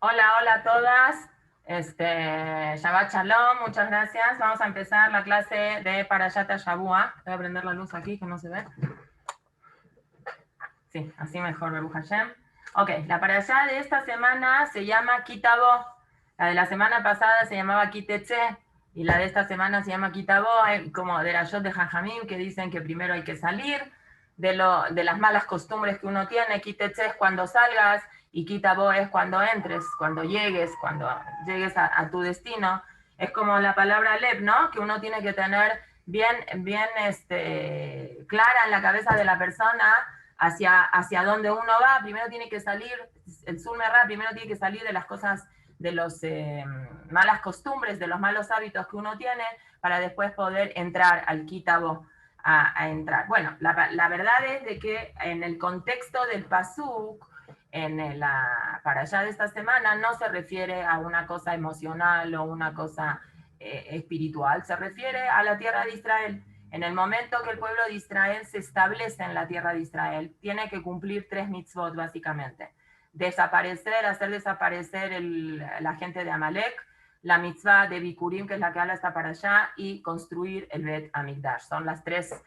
Hola, hola a todas. Shabbat Shalom, muchas gracias. Vamos a empezar la clase de Parashat Shavua. Voy a prender la luz aquí que no se ve. Sí, así mejor, Baruch Hashem. Ok, la Parashá de esta semana se llama Kitabo. La de la semana pasada se llamaba Kitetze. Y la de esta semana se llama Kitabo, como de la Yot de Jajamim, que dicen que primero hay que salir de las malas costumbres que uno tiene. Kitetze es cuando salgas y Kitabo es cuando entres, cuando llegues a tu destino. Es como la palabra Lev, ¿no? Que uno tiene que tener bien clara en la cabeza de la persona hacia dónde uno va. Primero tiene que salir, el Zulmerá primero tiene que salir de las cosas, de las malas costumbres, de los malos hábitos que uno tiene, para después poder entrar al Kitabo, a entrar. Bueno, la verdad es de que en el contexto del Pasuk, para allá de esta semana, no se refiere a una cosa emocional o una cosa espiritual, se refiere a la tierra de Israel. En el momento que el pueblo de Israel se establece en la tierra de Israel, tiene que cumplir 3 mitzvot básicamente. Hacer desaparecer la gente de Amalek, la mitzvah de Bikurim, que es la que habla hasta para allá, y construir el Bet Amikdash. Son las 3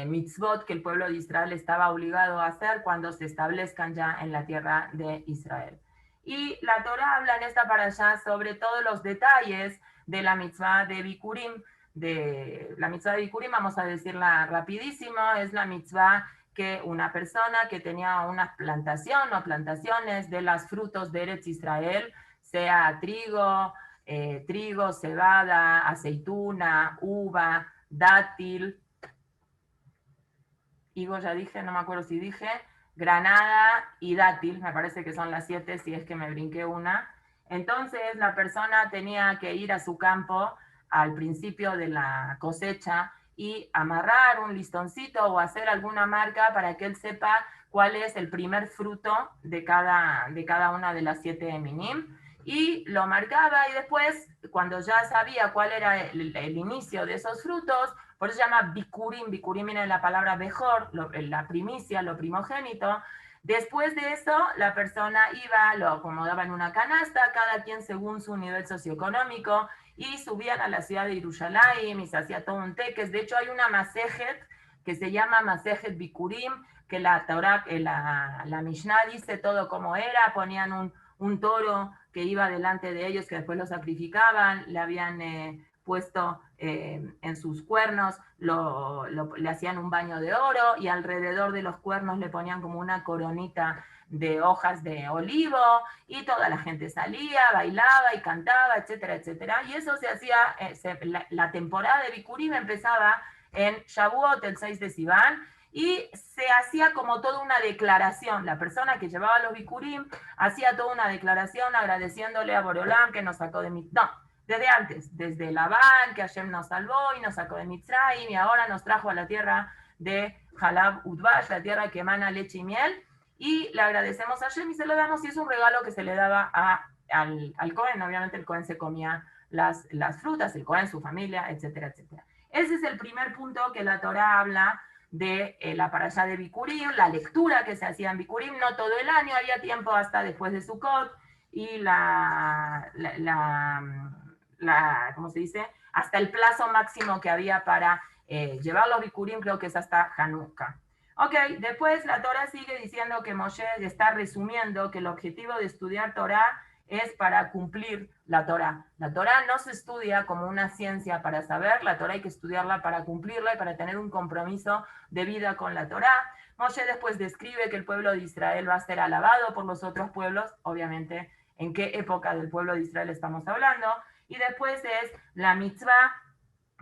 mitzvot que el pueblo de Israel estaba obligado a hacer cuando se establezcan ya en la tierra de Israel. Y la Torah habla en esta para allá sobre todos los detalles de la mitzvah de Bikurim. De la mitzvah de Bikurim, vamos a decirla rapidísimo, es la mitzvah que una persona que tenía una plantación o plantaciones de los frutos de Eretz Israel, sea trigo, cebada, aceituna, uva, dátil, higo ya dije, no me acuerdo si dije, granada y dátil, me parece que son las 7 si es que me brinqué una. Entonces la persona tenía que ir a su campo al principio de la cosecha y amarrar un listoncito o hacer alguna marca para que él sepa cuál es el primer fruto de cada una de las 7 minim. Y lo marcaba y después, cuando ya sabía cuál era el inicio de esos frutos, por eso se llama Bikurim. Bikurim viene de la palabra Bejor, la primicia, lo primogénito. Después de eso, la persona iba, lo acomodaba en una canasta, cada quien según su nivel socioeconómico, y subían a la ciudad de Yerushalayim y se hacía todo un teques. De hecho, hay una masejet que se llama Masejet Bikurim, que la Torah, la Mishnah dice todo cómo era, ponían un toro que iba delante de ellos, que después lo sacrificaban, le habían puesto en sus cuernos, le hacían un baño de oro y alrededor de los cuernos le ponían como una coronita de hojas de olivo y toda la gente salía, bailaba y cantaba, etcétera, etcétera. Y eso se hacía, la temporada de Bikurim empezaba en Shavuot, el 6 de Sivan, y se hacía como toda una declaración. La persona que llevaba los Bikurim hacía toda una declaración agradeciéndole a Borolam que nos sacó de No, desde antes, desde Labán, que Hashem nos salvó y nos sacó de Mitzrayim y ahora nos trajo a la tierra de Halab Udvash, la tierra que emana leche y miel, y le agradecemos a Hashem y se lo damos, y es un regalo que se le daba al Cohen. Obviamente el Cohen se comía las frutas, el Cohen, su familia, etcétera, etcétera. Ese es el primer punto que la Torah habla de la parashá de Bikurim, la lectura que se hacía en Bikurim, no todo el año, había tiempo hasta después de Sukkot, y ¿cómo se dice? Hasta el plazo máximo que había para llevar los Bikurim, creo que es hasta Hanukkah. Ok, después la Torah sigue diciendo que Moshe está resumiendo que el objetivo de estudiar Torah es para cumplir la Torah. La Torah no se estudia como una ciencia para saber, la Torah hay que estudiarla para cumplirla y para tener un compromiso de vida con la Torah. Moshe después describe que el pueblo de Israel va a ser alabado por los otros pueblos, obviamente en qué época del pueblo de Israel estamos hablando, y después es la mitzvah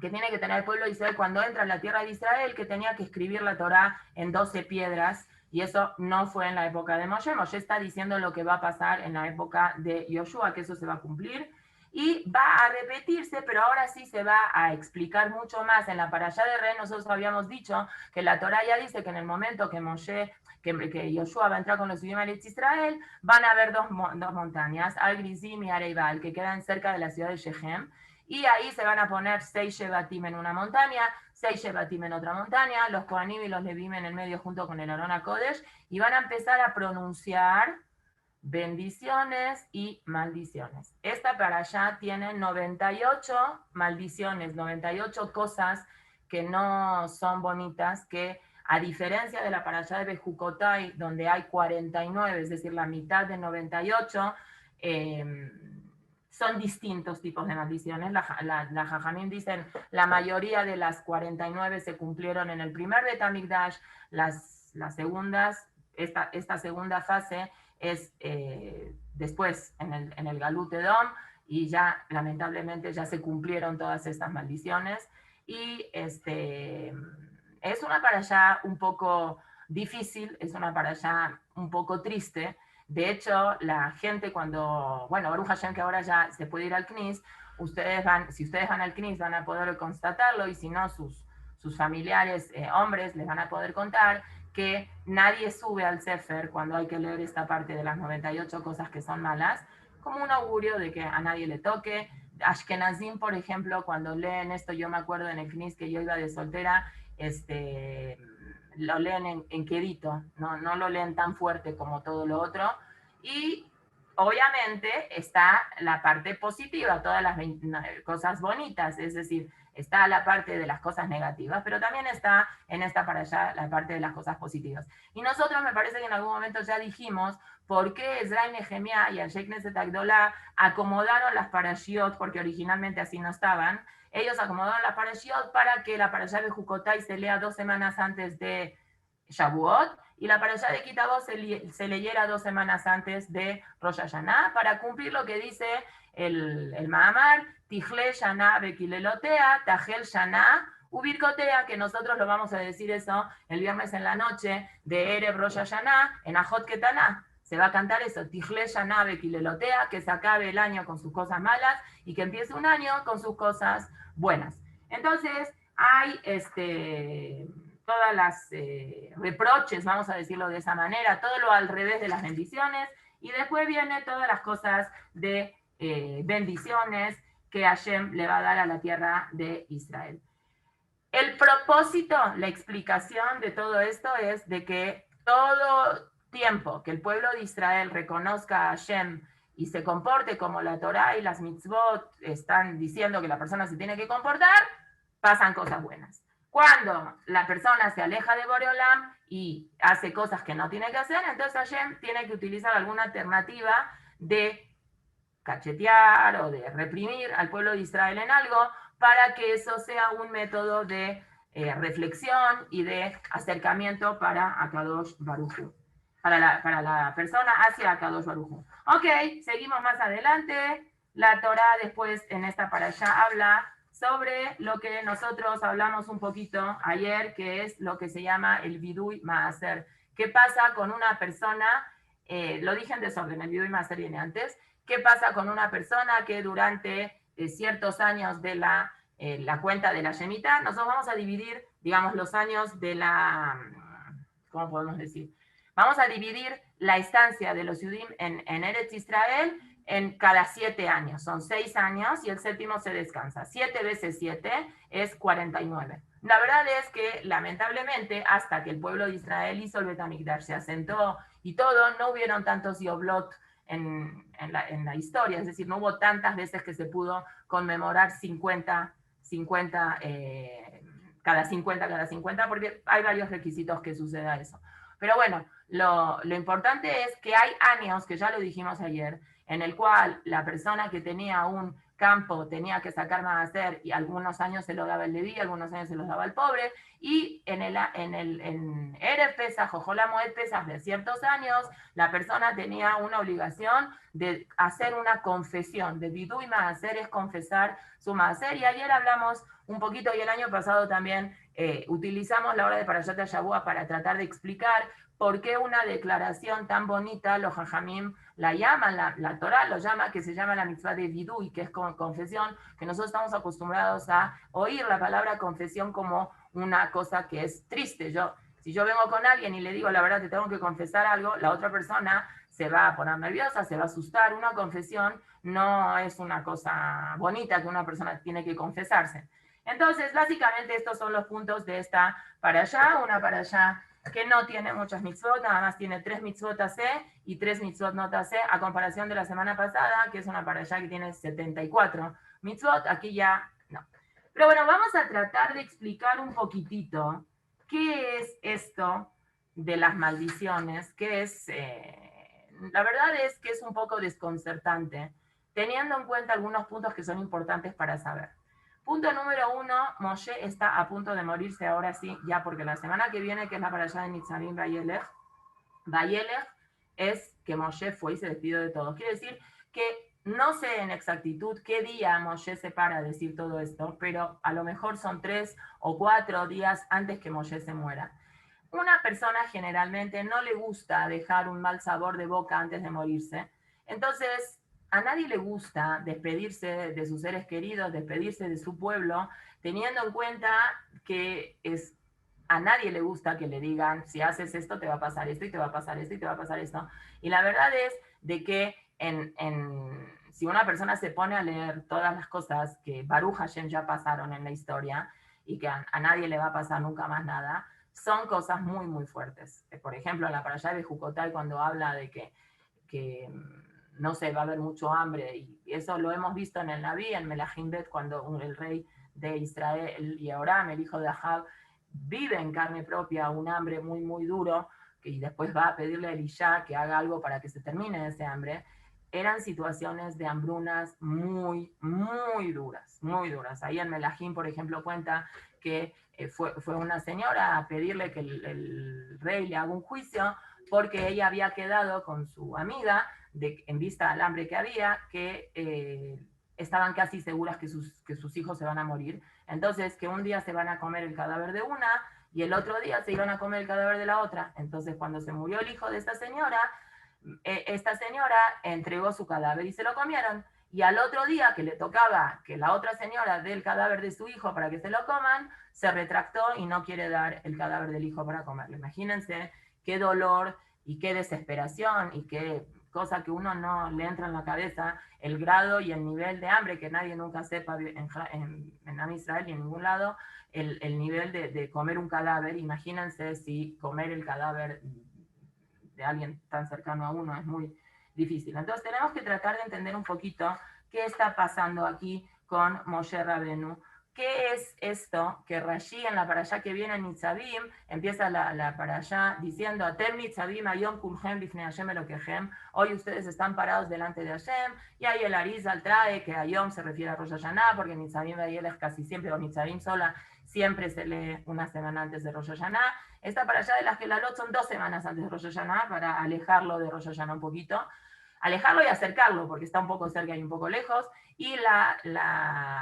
que tiene que tener el pueblo de Israel cuando entra en la tierra de Israel, que tenía que escribir la Torah en 12 piedras, y eso no fue en la época de Moshe. Moshe está diciendo lo que va a pasar en la época de Yoshua, que eso se va a cumplir, y va a repetirse, pero ahora sí se va a explicar mucho más. En la parashá de Re nosotros habíamos dicho que la Torah ya dice que en el momento que Yoshua va a entrar con los idiomas de Israel, van a haber dos montañas, Al-Grizim y Areibal, que quedan cerca de la ciudad de Shechem, y ahí se van a poner 6 Shevatim en una montaña, 6 Shevatim en otra montaña, los Kohanim y los Levim en el medio junto con el Aarón HaKodesh, y van a empezar a pronunciar bendiciones y maldiciones. Esta parashá tiene 98 maldiciones, 98 cosas que no son bonitas, que a diferencia de la parashá de Bejucotai, donde hay 49, es decir, la mitad de 98, son distintos tipos de maldiciones. La Jajamim dicen, la mayoría de las 49 se cumplieron en el primer Bet HaMikdash, las segundas, esta segunda fase es después en el Galut Edom, y ya lamentablemente ya se cumplieron todas estas maldiciones, y es una parashá un poco difícil, es una parashá un poco triste. De hecho, la gente cuando, bueno, Baruch Hashem que ahora ya se puede ir al CNIS, si ustedes van al CNIS van a poder constatarlo, y si no, sus familiares hombres les van a poder contar que nadie sube al Sefer cuando hay que leer esta parte de las 98 cosas que son malas, como un augurio de que a nadie le toque. Ashkenazim, por ejemplo, cuando leen esto, yo me acuerdo en el CNIS que yo iba de soltera, lo leen en quedito, no lo leen tan fuerte como todo lo otro. Y obviamente está la parte positiva, todas las cosas bonitas, es decir, está la parte de las cosas negativas, pero también está en esta para allá la parte de las cosas positivas. Y nosotros me parece que en algún momento ya dijimos por qué Ezra y Nehemia y Anshe Knesset Agdolá acomodaron las parashiot, porque originalmente así no estaban. Ellos acomodaron las parashiot para que la parashá de Jukotai se lea 2 semanas antes de Shavuot, y la parashá de Kitabo se leyera 2 semanas antes de Rosh Hashanah, para cumplir lo que dice el Mahamar, Tijle Shana Bekilelotea, Tajel Shana Ubirkotea, que nosotros lo vamos a decir eso el viernes en la noche de Erev Rosh Hashanah, en Ajot Ketaná. Se va a cantar eso, Tijle Shana Bekilelotea, que se acabe el año con sus cosas malas y que empiece un año con sus cosas buenas. Entonces, hay todas las reproches, vamos a decirlo de esa manera, todo lo al revés de las bendiciones, y después viene todas las cosas de bendiciones que Hashem le va a dar a la tierra de Israel. El propósito, la explicación de todo esto es de que todo tiempo que el pueblo de Israel reconozca a Hashem y se comporte como la Torá y las mitzvot están diciendo que la persona se tiene que comportar, pasan cosas buenas. Cuando la persona se aleja de Boreolam y hace cosas que no tiene que hacer, entonces Hashem tiene que utilizar alguna alternativa de cachetear o de reprimir al pueblo de Israel en algo para que eso sea un método de reflexión y de acercamiento para Akadosh Baruj Hu, para la persona hacia Akadosh Baruj Hu. Ok, seguimos más adelante. La Torá después en esta parashá habla sobre lo que nosotros hablamos un poquito ayer, que es lo que se llama el Vidui Maaser. ¿Qué pasa con una persona? Lo dije en desorden, el Vidui Maaser viene antes. ¿Qué pasa con una persona que durante ciertos años de la cuenta de la Shemitah, nosotros vamos a dividir, digamos, los años de la, ¿cómo podemos decir? Vamos a dividir la estancia de los Yudim en Eretz Israel en cada 7 años. Son 6 años y el séptimo se descansa. 7 veces 7 es 49. La verdad es que, lamentablemente, hasta que el pueblo de Israel hizo el Bet HaMikdash, se asentó y todo, no hubieron tantos yoblot en la historia, es decir, no hubo tantas veces que se pudo conmemorar 50, cada 50, porque hay varios requisitos que suceda eso. Pero bueno, lo importante es que hay años, que ya lo dijimos ayer, en el cual la persona que tenía un campo tenía que sacar maaser, y algunos años se lo daba el leví, algunos años se los daba el pobre, y en Erev Pesach o Jol HaMoed Pesach de ciertos años, la persona tenía una obligación de hacer una confesión, de vidui maaser es confesar su maaser, y ayer hablamos un poquito, y el año pasado también utilizamos la hora de Parashat HaShavua para tratar de explicar por qué una declaración tan bonita, los Jajamim la llaman, la Torá lo llama, que se llama la mitzvah de vidui, que es confesión, que nosotros estamos acostumbrados a oír la palabra confesión como una cosa que es triste. Si yo vengo con alguien y le digo, la verdad, te tengo que confesar algo, la otra persona se va a poner nerviosa, se va a asustar. Una confesión no es una cosa bonita que una persona tiene que confesarse. Entonces, básicamente estos son los puntos de esta parashá, una parashá que no tiene muchas mitzvot, nada más tiene 3 mitzvot AC y 3 mitzvot not AC, a comparación de la semana pasada, que es una parashá que tiene 74 mitzvot, aquí ya no. Pero bueno, vamos a tratar de explicar un poquitito qué es esto de las maldiciones, que es, la verdad es que es un poco desconcertante, teniendo en cuenta algunos puntos que son importantes para saber. Punto número 1, Moshe está a punto de morirse ahora sí, ya porque la semana que viene, que es la parashá de Nitzavim Vayelech, es que Moshe fue y se despidió de todos. Quiere decir que no sé en exactitud qué día Moshe se para a decir todo esto, pero a lo mejor son 3 o 4 días antes que Moshe se muera. Una persona generalmente no le gusta dejar un mal sabor de boca antes de morirse. Entonces, a nadie le gusta despedirse de sus seres queridos, despedirse de su pueblo, teniendo en cuenta que a nadie le gusta que le digan, si haces esto te va a pasar esto y te va a pasar esto y te va a pasar esto. Y la verdad es de que si una persona se pone a leer todas las cosas que Baruch Hashem ya pasaron en la historia y que a nadie le va a pasar nunca más nada, son cosas muy, muy fuertes. Por ejemplo, en la parashá de Jucotay, cuando habla de que no sé, va a haber mucho hambre, y eso lo hemos visto en el Naví, en Melahim Bet, cuando el rey de Israel, Yehoram, el hijo de Ahab, vive en carne propia un hambre muy, muy duro, y después va a pedirle a Elisha que haga algo para que se termine ese hambre. Eran situaciones de hambrunas muy, muy duras, muy duras. Ahí en Melahim, por ejemplo, cuenta que fue una señora a pedirle que el rey le haga un juicio porque ella había quedado con su amiga en vista al hambre que había, que estaban casi seguras que sus hijos se van a morir. Entonces, que un día se van a comer el cadáver de una y el otro día se iban a comer el cadáver de la otra. Entonces, cuando se murió el hijo de esta señora entregó su cadáver y se lo comieron. Y al otro día que le tocaba que la otra señora dé el cadáver de su hijo para que se lo coman, se retractó y no quiere dar el cadáver del hijo para comerlo. Imagínense qué dolor y qué desesperación y qué cosa que uno no le entra en la cabeza, el grado y el nivel de hambre que nadie nunca sepa en Am Israel ni en ningún lado, el nivel de comer un cadáver. Imagínense si comer el cadáver de alguien tan cercano a uno es muy difícil. Entonces tenemos que tratar de entender un poquito qué está pasando aquí con Moshe Rabenu. ¿Qué es esto que Rashi en la parashá que viene en Nitzavim, empieza la parashá diciendo, Atem Nitzavim ayom kulhem bifnei Hashem elokechem, hoy ustedes están parados delante de Hashem, y ahí el Arizal trae que ayom se refiere a Rosh Hashanah, porque Nitzavim es casi siempre, o Nitzavim sola, siempre se lee una semana antes de Rosh Hashanah. Esta parashá de las Gelalot son 2 semanas antes de Rosh Hashanah, para alejarlo de Rosh Hashanah un poquito, alejarlo y acercarlo, porque está un poco cerca y un poco lejos, y la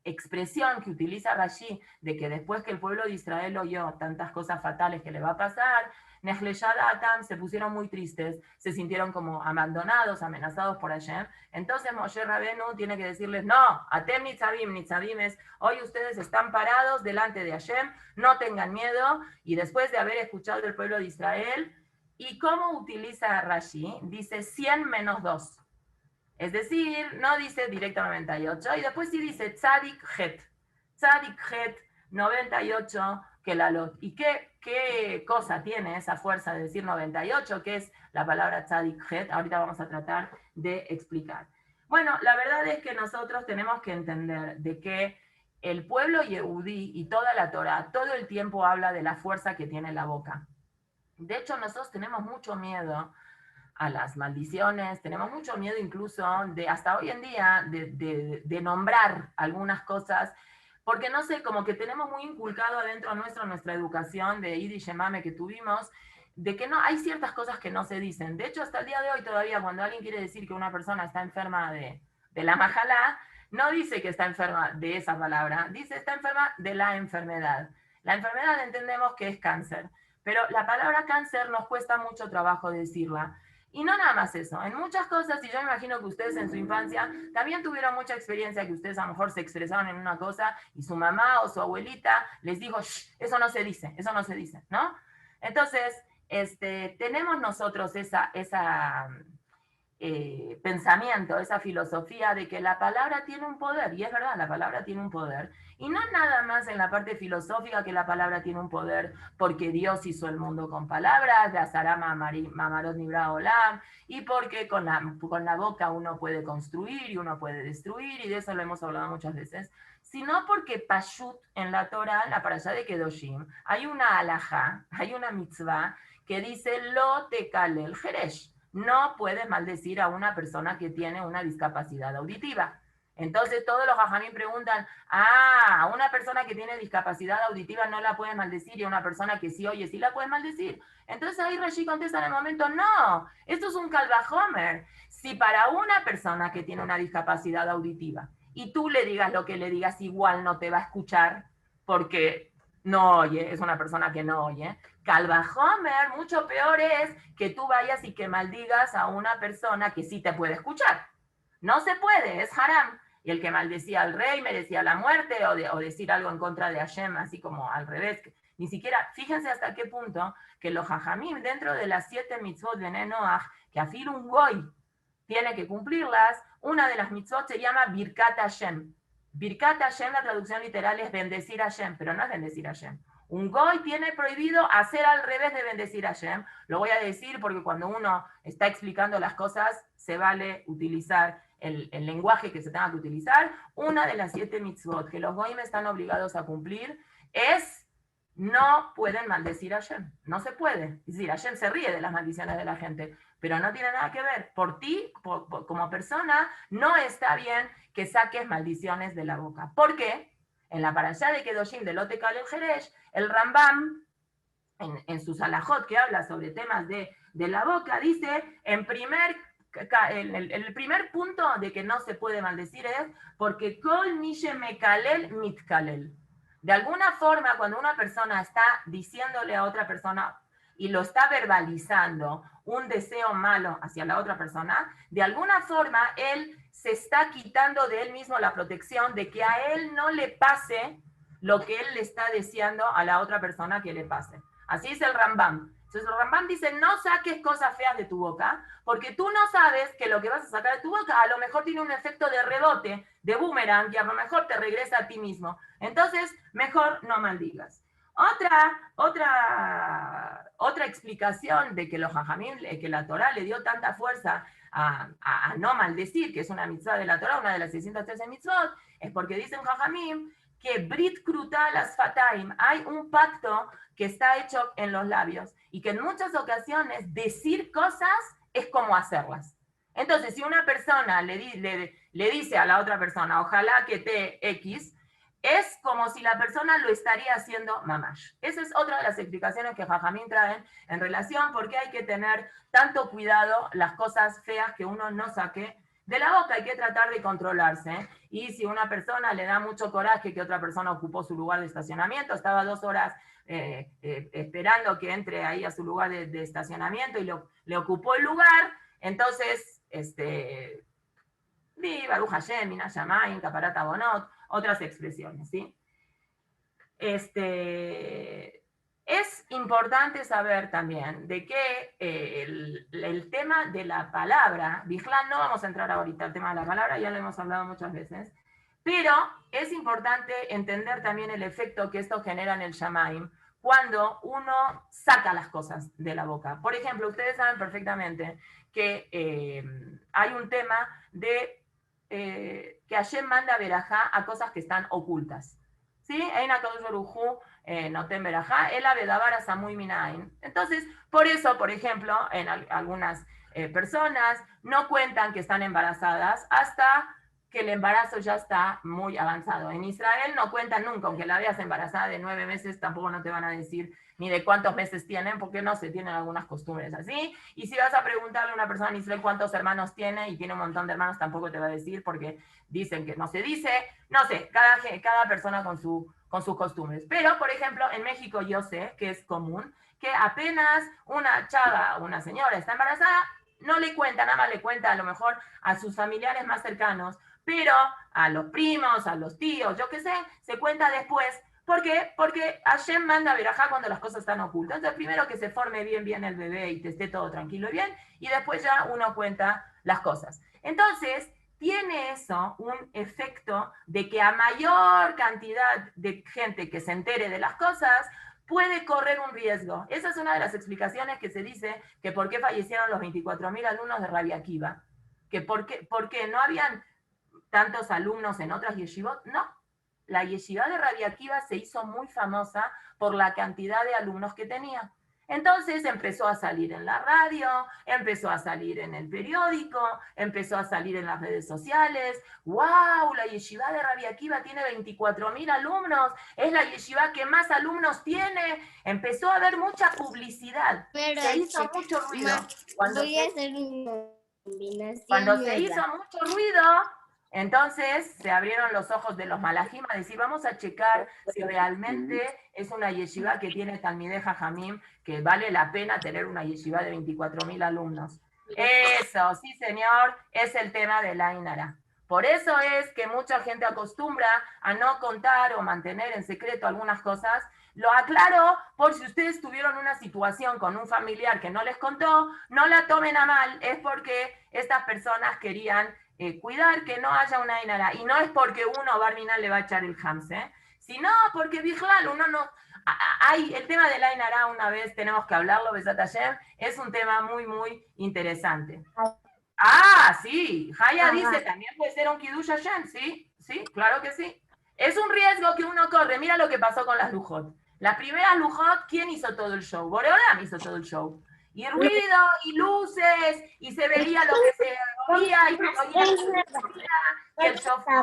expresión que utiliza Rashi de que después que el pueblo de Israel oyó tantas cosas fatales que le va a pasar, Nehleshadatam, se pusieron muy tristes, se sintieron como abandonados, amenazados por Hashem. Entonces Moshe Rabenu tiene que decirles, no, Atem Nitzavim, Nitzavim es, hoy ustedes están parados delante de Hashem, no tengan miedo, y después de haber escuchado del pueblo de Israel, ¿y cómo utiliza Rashi? Dice 100 menos 2. Es decir, no dice directo 98, y después sí dice Tzadik Het. Tzadik Het 98 que la lot. ¿Y qué cosa tiene esa fuerza de decir 98, que es la palabra Tzadik Het? Ahorita vamos a tratar de explicar. Bueno, la verdad es que nosotros tenemos que entender de que el pueblo Yehudí y toda la Torah todo el tiempo habla de la fuerza que tiene la boca. De hecho, nosotros tenemos mucho miedo a las maldiciones, tenemos mucho miedo incluso de, hasta hoy en día, de nombrar algunas cosas, porque no sé, como que tenemos muy inculcado adentro nuestra educación de Yiddish Mame que tuvimos, de que no hay ciertas cosas que no se dicen. De hecho, hasta el día de hoy todavía, cuando alguien quiere decir que una persona está enferma de la majalá, no dice que está enferma de esa palabra, dice está enferma de la enfermedad. La enfermedad entendemos que es cáncer, pero la palabra cáncer nos cuesta mucho trabajo decirla. Y no nada más eso, en muchas cosas, y yo me imagino que ustedes en su infancia también tuvieron mucha experiencia, que ustedes a lo mejor se expresaron en una cosa y su mamá o su abuelita les dijo, eso no se dice, ¿no? Entonces, tenemos nosotros pensamiento, esa filosofía de que la palabra tiene un poder, y es verdad, la palabra tiene un poder, y no nada más en la parte filosófica que la palabra tiene un poder porque Dios hizo el mundo con palabras, de Azarama Mamarot Nibra Olam, y porque con la boca uno puede construir y uno puede destruir, y de eso lo hemos hablado muchas veces, sino porque Pashut en la Torah, en la parashá de Kedoshim, hay una alajá, hay una mitzvah que dice Lo tekalel jeresh, no puedes maldecir a una persona que tiene una discapacidad auditiva. Entonces todos los jajamín preguntan, a una persona que tiene discapacidad auditiva no la puedes maldecir y a una persona que sí oye, sí la puedes maldecir. Entonces ahí Rashi contesta en el momento, no, esto es un kalvajomer. Si para una persona que tiene una discapacidad auditiva y tú le digas lo que le digas, igual no te va a escuchar porque no oye, es una persona que no oye. Calvajomer, mucho peor es que tú vayas y que maldigas a una persona que sí te puede escuchar. No se puede, es haram. Y el que maldecía al rey merecía la muerte o decir algo en contra de Hashem, así como al revés. Ni siquiera, fíjense hasta qué punto que los hajamim dentro de las 7 mitzvot de Noach, que afil un goy tiene que cumplirlas, una de las mitzvot se llama Birkat Hashem. Birkat Hashem, la traducción literal es bendecir a Hashem, pero no es bendecir a Hashem. Un goy tiene prohibido hacer al revés de bendecir a Hashem. Lo voy a decir porque cuando uno está explicando las cosas, se vale utilizar el lenguaje que se tenga que utilizar. Una de las 7 mitzvot que los goyim están obligados a cumplir es no pueden maldecir a Hashem. No se puede. Es decir, Hashem se ríe de las maldiciones de la gente, pero no tiene nada que ver. Por ti, como persona, no está bien que saques maldiciones de la boca. ¿Por qué? En la parashá de Kedoshim de Lo tekalel jeresh, el Rambam, en sus alajot que habla sobre temas de la boca, dice, el primer punto de que no se puede maldecir es porque kol mishe mekalel mitkalel. De alguna forma, cuando una persona está diciéndole a otra persona y lo está verbalizando un deseo malo hacia la otra persona, de alguna forma él se está quitando de él mismo la protección de que a él no le pase lo que él le está deseando a la otra persona que le pase. Así es el Rambam. Entonces el Rambam dice, no saques cosas feas de tu boca, porque tú no sabes que lo que vas a sacar de tu boca a lo mejor tiene un efecto de rebote, de boomerang, y a lo mejor te regresa a ti mismo. Entonces, mejor no maldigas. Otra explicación de que los jajamim, que la Torah le dio tanta fuerza a no maldecir, que es una mitzvah de la Torah, una de las 613 mitzvot, es porque dicen jajamim que Brit Kruta las Fataim, hay un pacto que está hecho en los labios y que en muchas ocasiones decir cosas es como hacerlas. Entonces, si una persona le dice a la otra persona, ojalá que te X, es como si la persona lo estaría haciendo mamash. Esa es otra de las explicaciones que Jajamín traen en relación porque hay que tener tanto cuidado las cosas feas que uno no saque de la boca. Hay que tratar de controlarse. Y si una persona le da mucho coraje que otra persona ocupó su lugar de estacionamiento, estaba 2 horas esperando que entre ahí a su lugar de estacionamiento y le ocupó el lugar, entonces, Baruch Hashem, Mina Shamayim, Kaparat Abonot, otras expresiones, ¿sí? Es importante saber también de que el tema de la palabra, Bijlan, no vamos a entrar ahorita al tema de la palabra, ya lo hemos hablado muchas veces, pero es importante entender también el efecto que esto genera en el Shamaim cuando uno saca las cosas de la boca. Por ejemplo, ustedes saben perfectamente que hay un tema de que Hashem manda verajá a cosas que están ocultas. ¿Sí? Eina Kadosh Baruj Hu noten verajá, el abedabar samuy minain. Entonces, por eso, por ejemplo, en algunas personas no cuentan que están embarazadas hasta que el embarazo ya está muy avanzado. En Israel no cuentan nunca, aunque la veas embarazada de 9 meses, tampoco no te van a decir ni de cuántos meses tienen, porque no se tienen algunas costumbres así. Y si vas a preguntarle a una persona en Israel cuántos hermanos tiene, y tiene un montón de hermanos, tampoco te va a decir, porque dicen que no se dice. No sé, cada persona con sus costumbres. Pero, por ejemplo, en México yo sé que es común que apenas una chava, una señora está embarazada, no le cuenta, nada más le cuenta a lo mejor a sus familiares más cercanos, pero a los primos, a los tíos, yo qué sé, se cuenta después, ¿Por qué? Porque Hashem manda verajá cuando las cosas están ocultas. Entonces, primero que se forme bien el bebé y te esté todo tranquilo y bien, y después ya uno cuenta las cosas. Entonces, tiene eso un efecto de que a mayor cantidad de gente que se entere de las cosas, puede correr un riesgo. Esa es una de las explicaciones que se dice que por qué fallecieron los 24.000 alumnos de Rabbi Akiva. Que por qué no habían tantos alumnos en otras yeshivot. No, la yeshiva de Rabbi Akiva se hizo muy famosa por la cantidad de alumnos que tenía. Entonces empezó a salir en la radio, empezó a salir en el periódico, empezó a salir en las redes sociales. ¡Wow! La yeshiva de Rabbi Akiva tiene 24.000 alumnos, es la yeshiva que más alumnos tiene. Empezó a haber mucha publicidad, pero se hizo mucho ruido. Voy a hacer una combinación. Cuando se hizo mucho ruido, entonces se abrieron los ojos de los malajim a decir, vamos a checar si realmente es una yeshiva que tiene Talmidei Jajamim, que vale la pena tener una yeshiva de 24.000 alumnos. Eso, sí señor, es el tema de la Ainara. Por eso es que mucha gente acostumbra a no contar o mantener en secreto algunas cosas. Lo aclaro por si ustedes tuvieron una situación con un familiar que no les contó, no la tomen a mal, es porque estas personas querían cuidar que no haya una Ainara. Y no es porque uno, Barminal, le va a echar el hams, sino porque, Bijlal, uno no... Hay el tema del Ainara, una vez tenemos que hablarlo, Besat Hashem, es un tema muy interesante. Ah, sí, Jaya dice, también puede ser un Kiddush Hashem, sí, claro que sí. Es un riesgo que uno corre, mira lo que pasó con las Lujot. Las primeras Lujot, ¿quién hizo todo el show? Boreolam hizo todo el show. Y ruido, y luces, y se veía lo que se oía, y se oía y el sofá.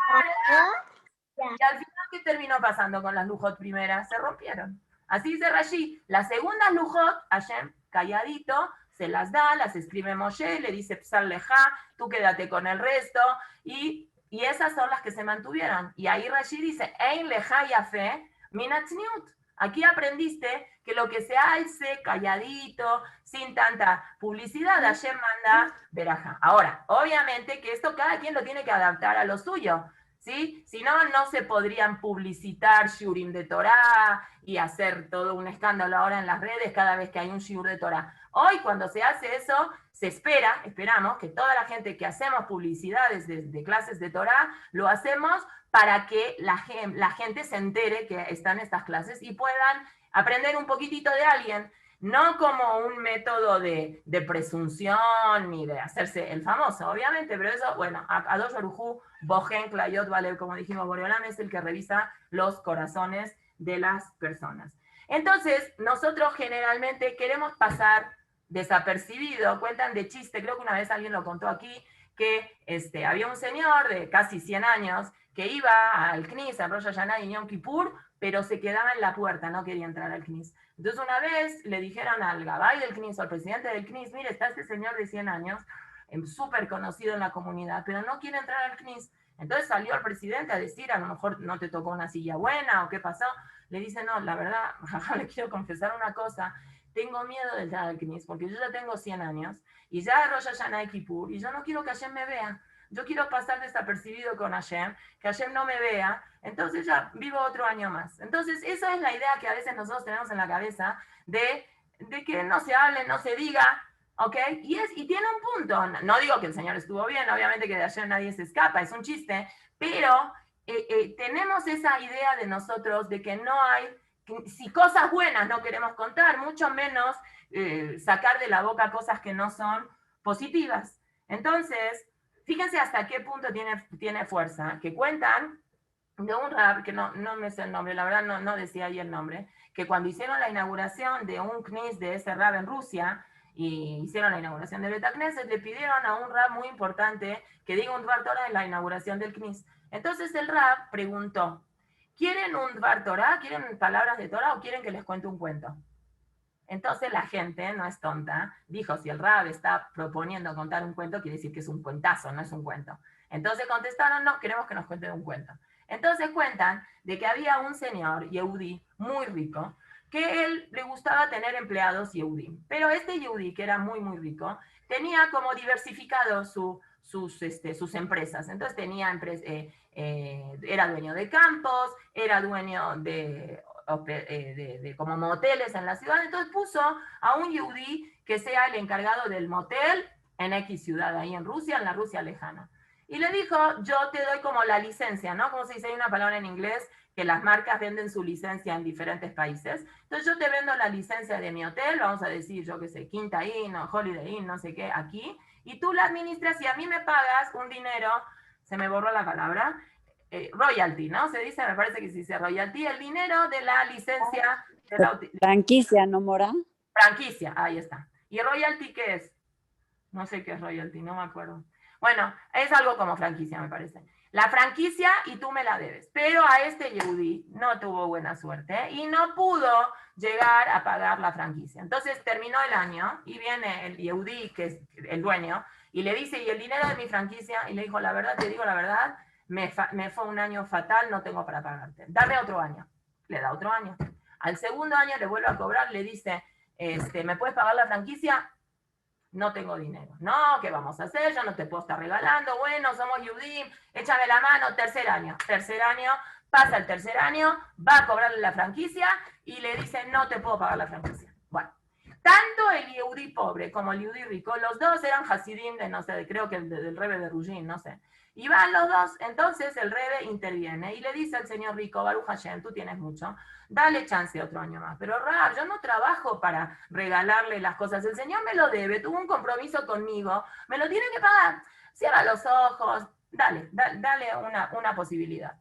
Y al final, ¿qué terminó pasando con las Lujot primeras? Se rompieron. Así dice Rashi. Las segundas Lujot, Hashem, calladito, se las da, las escribe Moshe, le dice Psal Leja, tú quédate con el resto, y esas son las que se mantuvieron. Y ahí Rashi dice, Ein Leja Yafe, Minatzniut. Aquí aprendiste que lo que se hace calladito, sin tanta publicidad, Hashem manda veraja. Ahora, obviamente que esto cada quien lo tiene que adaptar a lo suyo. ¿Sí? Si no, no se podrían publicitar shiurim de Torah y hacer todo un escándalo ahora en las redes cada vez que hay un shiur de Torah. Hoy, cuando se hace eso, se esperamos que toda la gente que hacemos publicidades de clases de Torah, lo hacemos para que la gente se entere que están estas clases y puedan aprender un poquitito de alguien. No como un método de presunción ni de hacerse el famoso, obviamente, pero eso, bueno, Kadosh Baruj Hu, Bojen, Klayot, vale, como dijimos, Boreolam es el que revisa los corazones de las personas. Entonces, nosotros generalmente queremos pasar desapercibido, cuentan de chiste, creo que una vez alguien lo contó aquí, que había un señor de casi 100 años que iba al CNIS, a Rosh Hashanah y Yom Kippur, pero se quedaba en la puerta, no quería entrar al CNIS. Entonces una vez le dijeron al gabay del CNIS, al presidente del CNIS, mire, está este señor de 100 años, súper conocido en la comunidad, pero no quiere entrar al CNIS. Entonces salió el presidente a decir, a lo mejor no te tocó una silla buena o qué pasó. Le dice, no, la verdad, jaja, le quiero confesar una cosa, tengo miedo de entrar al CNIS porque yo ya tengo 100 años y ya Rosh Hashanah y Kippur y yo no quiero que Hashem me vea. Yo quiero pasar desapercibido con Hashem, que Hashem no me vea, entonces ya vivo otro año más. Entonces, esa es la idea que a veces nosotros tenemos en la cabeza de que no se hable, no se diga, ¿ok? Y tiene un punto. No digo que el Señor estuvo bien, obviamente que de Hashem nadie se escapa, es un chiste, pero tenemos esa idea de nosotros de que no hay, si cosas buenas no queremos contar, mucho menos sacar de la boca cosas que no son positivas. Entonces, fíjense hasta qué punto tiene fuerza, que cuentan de un rab, que no me sé el nombre, la verdad no decía ahí el nombre, que cuando hicieron la inauguración de un CNIS de ese rab en Rusia, y hicieron la inauguración del Beit Knesset, le pidieron a un rab muy importante que diga un Dvar Torah en la inauguración del CNIS. Entonces el rab preguntó, ¿quieren un Dvar Torah? ¿Quieren palabras de Torah o quieren que les cuente un cuento? Entonces la gente, no es tonta, dijo, si el rab está proponiendo contar un cuento, quiere decir que es un cuentazo, no es un cuento. Entonces contestaron, no, queremos que nos cuenten un cuento. Entonces cuentan de que había un señor Yehudi muy rico, que él le gustaba tener empleados Yehudi. Pero este Yehudi, que era muy rico, tenía como diversificado su sus empresas. Entonces tenía era dueño de campos, era dueño de como moteles en la ciudad, entonces puso a un yehudí que sea el encargado del motel en X ciudad, ahí en Rusia, en la Rusia lejana. Y le dijo, yo te doy como la licencia, ¿no? Como se dice, hay una palabra en inglés que las marcas venden su licencia en diferentes países. Entonces yo te vendo la licencia de mi hotel, vamos a decir, yo qué sé, Quinta Inn o Holiday Inn, no sé qué, aquí, y tú la administras y a mí me pagas un dinero, se me borró la palabra, royalty, ¿no? Se dice, me parece que se dice royalty, el dinero de la licencia. De la franquicia, ¿no, Mora? Franquicia, ahí está. ¿Y royalty qué es? No sé qué es royalty, no me acuerdo. Bueno, es algo como franquicia, me parece. La franquicia y tú me la debes. Pero a este Yehudi no tuvo buena suerte y no pudo llegar a pagar la franquicia. Entonces terminó el año y viene el Yehudi, que es el dueño, y le dice, ¿y el dinero de mi franquicia? Y le dijo, la verdad, te digo la verdad, me fue un año fatal, no tengo para pagarte. Dame otro año. Le da otro año. Al segundo año le vuelve a cobrar, le dice, ¿me puedes pagar la franquicia? No tengo dinero. No, ¿qué vamos a hacer? Yo no te puedo estar regalando. Bueno, somos Yudim, échame la mano. Tercer año, pasa el tercer año, va a cobrarle la franquicia y le dice, no te puedo pagar la franquicia. Bueno, tanto el Yehudí pobre como el Yehudí rico, los dos eran Hasidim de, no sé, creo que del Rebbe de Rujin, no sé. Y van los dos, entonces el Rebbe interviene y le dice al señor rico, Baruch Hashem, tú tienes mucho, dale chance otro año más. Pero Rab, yo no trabajo para regalarle las cosas, el señor me lo debe, tuvo un compromiso conmigo, me lo tiene que pagar. Cierra los ojos, dale una posibilidad.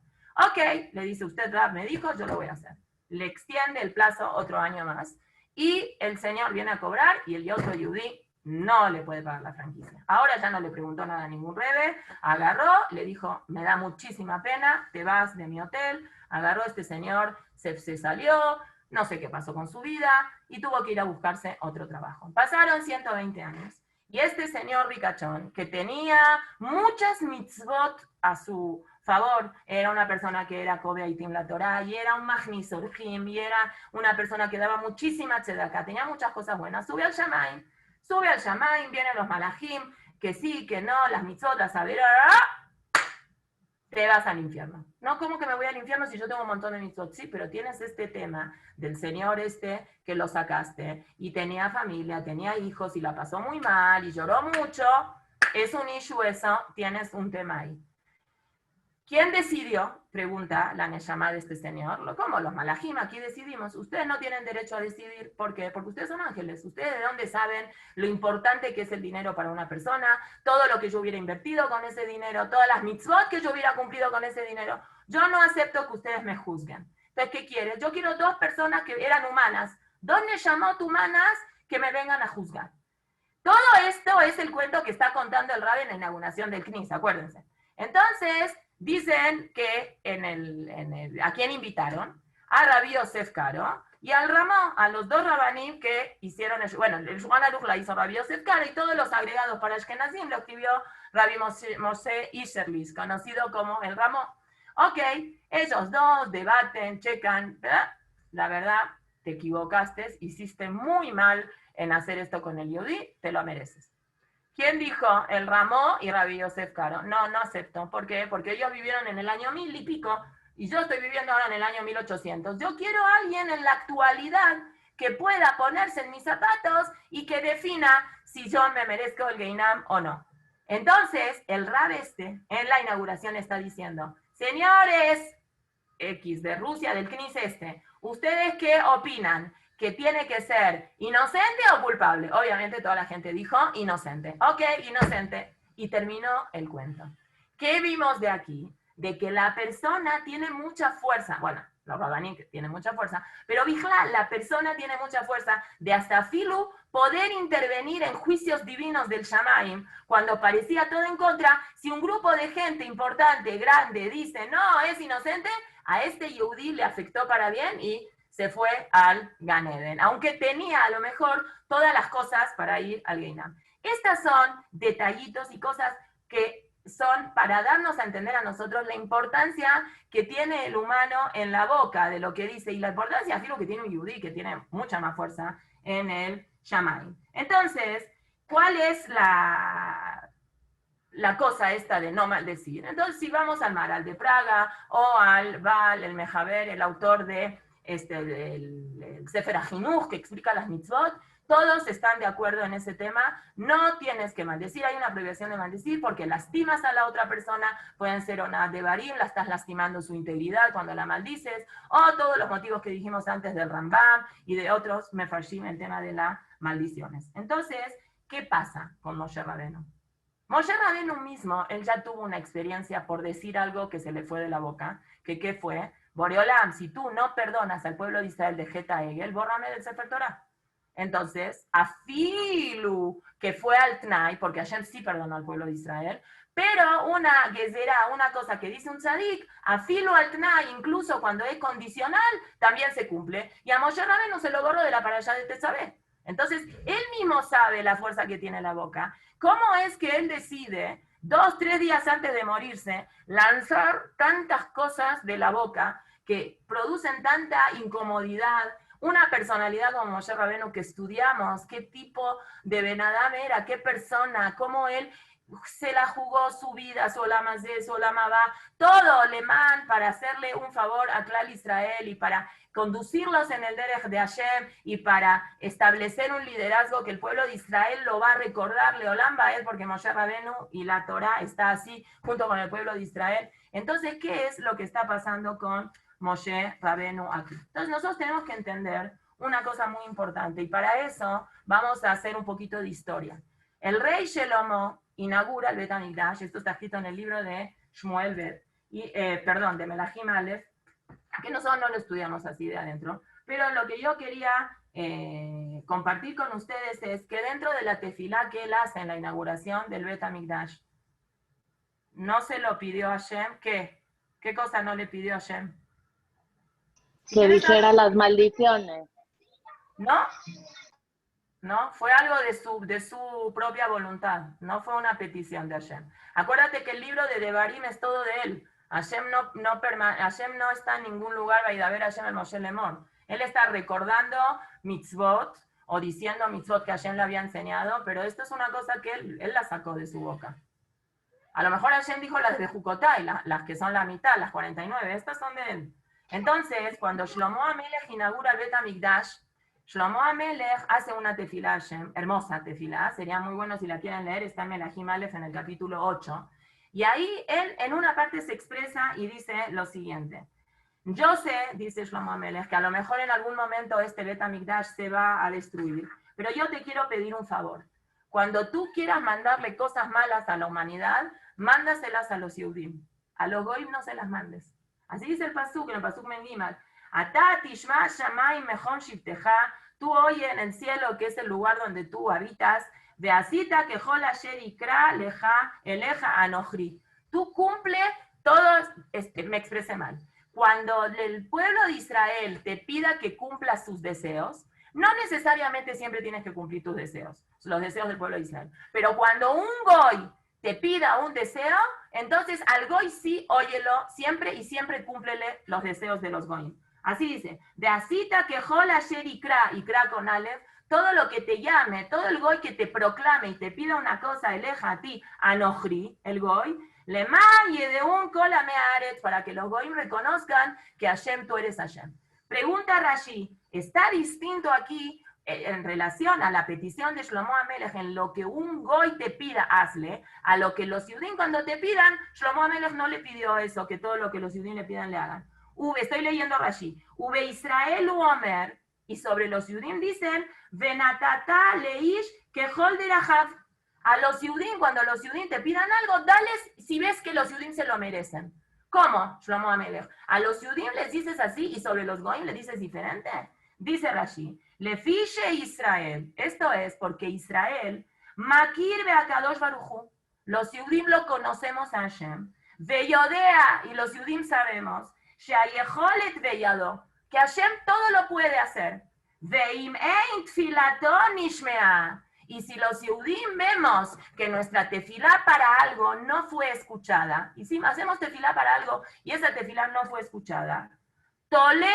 Ok, le dice usted, Rab, me dijo, yo lo voy a hacer. Le extiende el plazo otro año más. Y el señor viene a cobrar y el otro Yehudí no le puede pagar la franquicia. Ahora ya no le preguntó nada a ningún Rebbe, agarró, le dijo, me da muchísima pena, te vas de mi hotel, agarró este señor, se salió, no sé qué pasó con su vida, y tuvo que ir a buscarse otro trabajo. Pasaron 120 años, y este señor ricachón, que tenía muchas mitzvot a su favor, era una persona que era Kobe Aitim la Torah, y era un Magnis Orjim, y era una persona que daba muchísima tzedakah, tenía muchas cosas buenas, sube al Shamaim, vienen los malajim, que sí, que no, las mitzotas, a ver, te vas al infierno. No, ¿cómo que me voy al infierno si yo tengo un montón de mitzvot? Sí, pero tienes este tema del señor que lo sacaste, y tenía familia, tenía hijos, y la pasó muy mal, y lloró mucho, es un issue eso, tienes un tema ahí. ¿Quién decidió? Pregunta la Neshama de este señor. ¿Cómo? Los malajim, aquí decidimos. Ustedes no tienen derecho a decidir. ¿Por qué? Porque ustedes son ángeles. ¿Ustedes de dónde saben lo importante que es el dinero para una persona? Todo lo que yo hubiera invertido con ese dinero, todas las mitzvot que yo hubiera cumplido con ese dinero. Yo no acepto que ustedes me juzguen. Entonces, ¿qué quieres? Yo quiero dos personas que eran humanas. Dos Neshamot humanas que me vengan a juzgar. Todo esto es el cuento que está contando el Rabbi en la inauguración del CNIS, acuérdense. Entonces, dicen que ¿a quién invitaron? A Rabbi Yosef Karo y al Ramó, a los dos rabanim que hicieron, el Shulchan Aruch la hizo Rabbi Yosef Karo y todos los agregados para Ashkenazim lo escribió Rabbi Moshe Isherlis, conocido como el Ramó. Ok, ellos dos debaten, checan, ¿verdad? La verdad, te equivocaste, hiciste muy mal en hacer esto con el Yehudí, te lo mereces. ¿Quién dijo? El Ramó y Rabbi Yosef Karo. No, no acepto. ¿Por qué? Porque ellos vivieron en el año 1000 y pico y yo estoy viviendo ahora en el año 1800. Yo quiero a alguien en la actualidad que pueda ponerse en mis zapatos y que defina si yo me merezco el Geinam o no. Entonces, el Rab en la inauguración está diciendo, señores X de Rusia, del CNIS ¿ustedes qué opinan? ¿Que tiene que ser inocente o culpable? Obviamente toda la gente dijo inocente. Ok, inocente. Y terminó el cuento. ¿Qué vimos de aquí? De que la persona tiene mucha fuerza. Bueno, los rabanim tienen mucha fuerza, pero la persona tiene mucha fuerza de hasta filu poder intervenir en juicios divinos del Shamaim cuando parecía todo en contra. Si un grupo de gente importante, grande, dice no, es inocente, a este Yehudí le afectó para bien y se fue al Gan Eden, aunque tenía a lo mejor todas las cosas para ir al Geinam. Estas son detallitos y cosas que son para darnos a entender a nosotros la importancia que tiene el humano en la boca de lo que dice, y la importancia así lo que tiene un Yehudí, que tiene mucha más fuerza en el Shammai. Entonces, ¿cuál es la cosa esta de no maldecir. Entonces, si vamos al Maral de Praga o al Baal, el Mejaber, el autor de el Sefer HaChinuch, que explica las mitzvot, todos están de acuerdo en ese tema. No tienes que maldecir, hay una prohibición de maldecir porque lastimas a la otra persona, pueden ser onas de barim, la estás lastimando su integridad cuando la maldices, o todos los motivos que dijimos antes del Rambam y de otros mefarshim, el tema de las maldiciones. Entonces, ¿qué pasa con Moshe Rabenu? Moshe Rabenu mismo, él ya tuvo una experiencia por decir algo que se le fue de la boca, que ¿qué fue? Boreolam, si tú no perdonas al pueblo de Israel de Geta Egel, bórrame del Sefer Torah. Entonces, Afilu, que fue al Tnai, porque Hashem sí perdonó al pueblo de Israel, pero una gezerá, una cosa que dice un tzadik, Afilu al Tnai, incluso cuando es condicional, también se cumple. Y a Moshe Rabenu se lo borró de la parashá de Tetzaveh. Entonces, él mismo sabe la fuerza que tiene la boca. ¿Cómo es que él decide, 2, 3 días antes de morirse, lanzar tantas cosas de la boca que producen tanta incomodidad? Una personalidad como Moshe Rabenu que estudiamos, qué tipo de Ben-Adam era, qué persona, cómo él se la jugó su vida, su Olam Hazé, su Olam Abba, todo Lemán para hacerle un favor a Klal Israel y para conducirlos en el Derech de Hashem y para establecer un liderazgo que el pueblo de Israel lo va a recordar, Leolam Baed, porque Moshe Rabenu y la Torah está así junto con el pueblo de Israel. Entonces, ¿qué es lo que está pasando con Moshe Rabenu aquí? Entonces, nosotros tenemos que entender una cosa muy importante y para eso vamos a hacer un poquito de historia. El rey Shelomo inaugura el Bet HaMikdash, esto está escrito en el libro de Shmuel Bet, de Melahim Aleph, que nosotros no lo estudiamos así de adentro, pero lo que yo quería compartir con ustedes es que dentro de la tefilá que él hace en la inauguración del Bet HaMikdash, no se lo pidió a Hashem, ¿qué cosa no le pidió a Hashem? Que dijera las maldiciones. ¿No? ¿No? Fue algo de su propia voluntad, no fue una petición de Hashem. Acuérdate que el libro de Devarim es todo de él. Hashem no está en ningún lugar, Vaidaber Hashem el Moshe Lemor. Él está recordando mitzvot, o diciendo mitzvot que Hashem le había enseñado, pero esto es una cosa que él la sacó de su boca. A lo mejor Hashem dijo las de Jukotai, las que son la mitad, las 49, estas son de él. Entonces, cuando Shlomo HaMelech inaugura el Bet HaMikdash, Shlomo HaMelech hace una tefilá, hermosa tefilá, sería muy bueno si la quieren leer, está en Melahim Aleph en el capítulo 8, y ahí él en una parte se expresa y dice lo siguiente: yo sé, dice Shlomo HaMelech, que a lo mejor en algún momento este Bet HaMikdash se va a destruir, pero yo te quiero pedir un favor. Cuando tú quieras mandarle cosas malas a la humanidad, mándaselas a los Yehudim, a los Goim no se las mandes. Así dice el Pasuk, en el Pasuk Mengimal, Atá tishma shamayim mechon shivteja, tú oye en el cielo, que es el lugar donde tú habitas, de asita que jol asher ikra leja eleja anochri. Tú cumple todos, me expresé mal. Cuando el pueblo de Israel te pida que cumplas sus deseos, no necesariamente siempre tienes que cumplir tus deseos, los deseos del pueblo de Israel. Pero cuando un goy te pida un deseo, entonces al goy sí, óyelo siempre y siempre cúmplele los deseos de los goyim. Así dice, de asita que jol asher ikra con Aleph, todo lo que te llame, todo el goy que te proclame y te pida una cosa, eleja a ti, anochri, el goy, le maye de un kolame aretz, para que los goyim reconozcan que Hashem, tú eres Hashem. Pregunta Rashi, ¿está distinto aquí en relación a la petición de Shlomo HaMelech en lo que un goy te pida, hazle, a lo que los Yudim cuando te pidan? Shlomo HaMelech no le pidió eso, que todo lo que los Yudim le pidan le hagan. Estoy leyendo Rashi. Ube Israel u Omer, y sobre los Yudim dicen, Venatata leish kehol derajav. A los Yudim, cuando los Yudim te pidan algo, dales si ves que los Yudim se lo merecen. ¿Cómo? Shlomo HaMelech. A los Yudim les dices así y sobre los Goyim les dices diferente. Dice Rashi, Lefiche Israel. Esto es porque Israel, Makir be'akadosh baruchu. Los Yudim lo conocemos a Hashem. Veyodea, y los Yudim sabemos, Sheayeholet veyado, que Hashem todo lo puede hacer. Veim ein tfilato nishmea. Y si los Yehudim vemos que nuestra tefilá para algo no fue escuchada, y si hacemos tefilá para algo y esa tefilá no fue escuchada, Tole